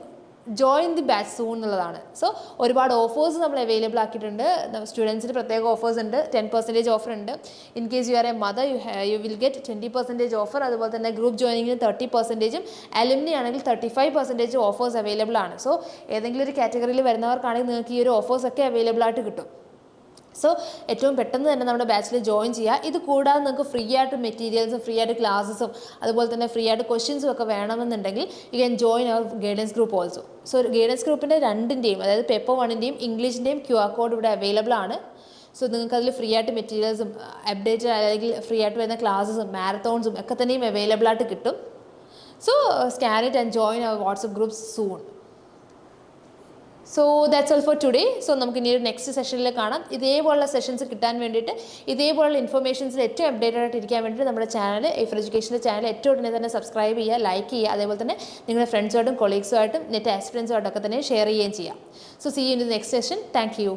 join the batch soon എന്നുള്ളതാണ്. സോ ഒരുപാട് ഓഫേഴ്സ് നമ്മൾ അവൈലബിൾ ആക്കിയിട്ടുണ്ട്. സ്റ്റുഡൻസിന് പ്രത്യേക ഓഫേഴ്സ് ഉണ്ട്. 10% ഓഫർ ഉണ്ട്. In case you are A mother you will get 20% offer. അതുപോലെ തന്നെ ഗ്രൂപ്പ് ജോയിനിങ്ങിന് 30%, അലുമിനി ആണെങ്കിൽ 35% ഓഫേഴ്സ് അവൈലബിൾ ആണ്. സോ ഏതെങ്കിലും ഒരു കാറ്റഗറിയിൽ വരുന്നവർക്കാണെങ്കിൽ നിങ്ങൾക്ക് ഈ ഒരു ഓഫേഴ്സൊക്കെ അവൈലബിൾ ആയിട്ട് കിട്ടും. സോ ഏറ്റവും പെട്ടെന്ന് തന്നെ നമ്മുടെ ബാച്ചിൽ ജോയിൻ ചെയ്യുക. ഇത് കൂടാതെ നിങ്ങൾക്ക് ഫ്രീ ആയിട്ട് മെറ്റീരിയൽസും ഫ്രീ ആയിട്ട് ക്ലാസ്സസും അതുപോലെ തന്നെ ഫ്രീ ആയിട്ട് ക്വസ്റ്റ്യൻസും ഒക്കെ വേണമെന്നുണ്ടെങ്കിൽ you can join our guidance group also. So guidance ഗ്രൂപ്പിൻ്റെ രണ്ടിൻ്റെയും, അതായത് പേപ്പർ 1-ൻ്റെയും ഇംഗ്ലീഷിൻ്റെയും QR കോഡ് ഇവിടെ അവൈലബിൾ ആണ്. സോ നിങ്ങൾക്ക് അതിൽ ഫ്രീ ആയിട്ട് മെറ്റീരിയൽസും അപ്ഡേറ്റ് അല്ലെങ്കിൽ ഫ്രീ ആയിട്ട് വരുന്ന ക്ലാസ്സസും മാരത്തോൺസും ഒക്കെ തന്നെയും അവൈലബിൾ ആയിട്ട് കിട്ടും. So scan it and join our WhatsApp group soon. So that's all for today. So നമുക്ക് ഇനി ഒരു നെക്സ്റ്റ് സെഷനിൽ കാണാം. ഇതേപോലുള്ള സെഷൻസ് കിട്ടാൻ വേണ്ടിയിട്ട്, ഇതേപോലുള്ള ഇൻഫർമേഷൻസിൽ ഏറ്റവും അപ്ഡേറ്റഡ് ആയിട്ട് ഇരിക്കാൻ വേണ്ടിയിട്ട് നമ്മുടെ ചാനൽ, ഐഫർ എഡ്യൂക്കേഷൻ്റെ ചാനൽ ഏറ്റവും ഉടനെ തന്നെ സബ്സ്ക്രൈബ് ചെയ്യുക, ലൈക്ക് ചെയ്യുക. അതേപോലെ തന്നെ നിങ്ങളുടെ ഫ്രണ്ട്സുമായിട്ടും കൊളീഗ്സുമായിട്ടും നെറ്റ് ആസ്പിറൻസുമായിട്ടും ഒക്കെ തന്നെ ഷെയർ ചെയ്യുകയും ചെയ്യാം. So see you in the next session. Thank U.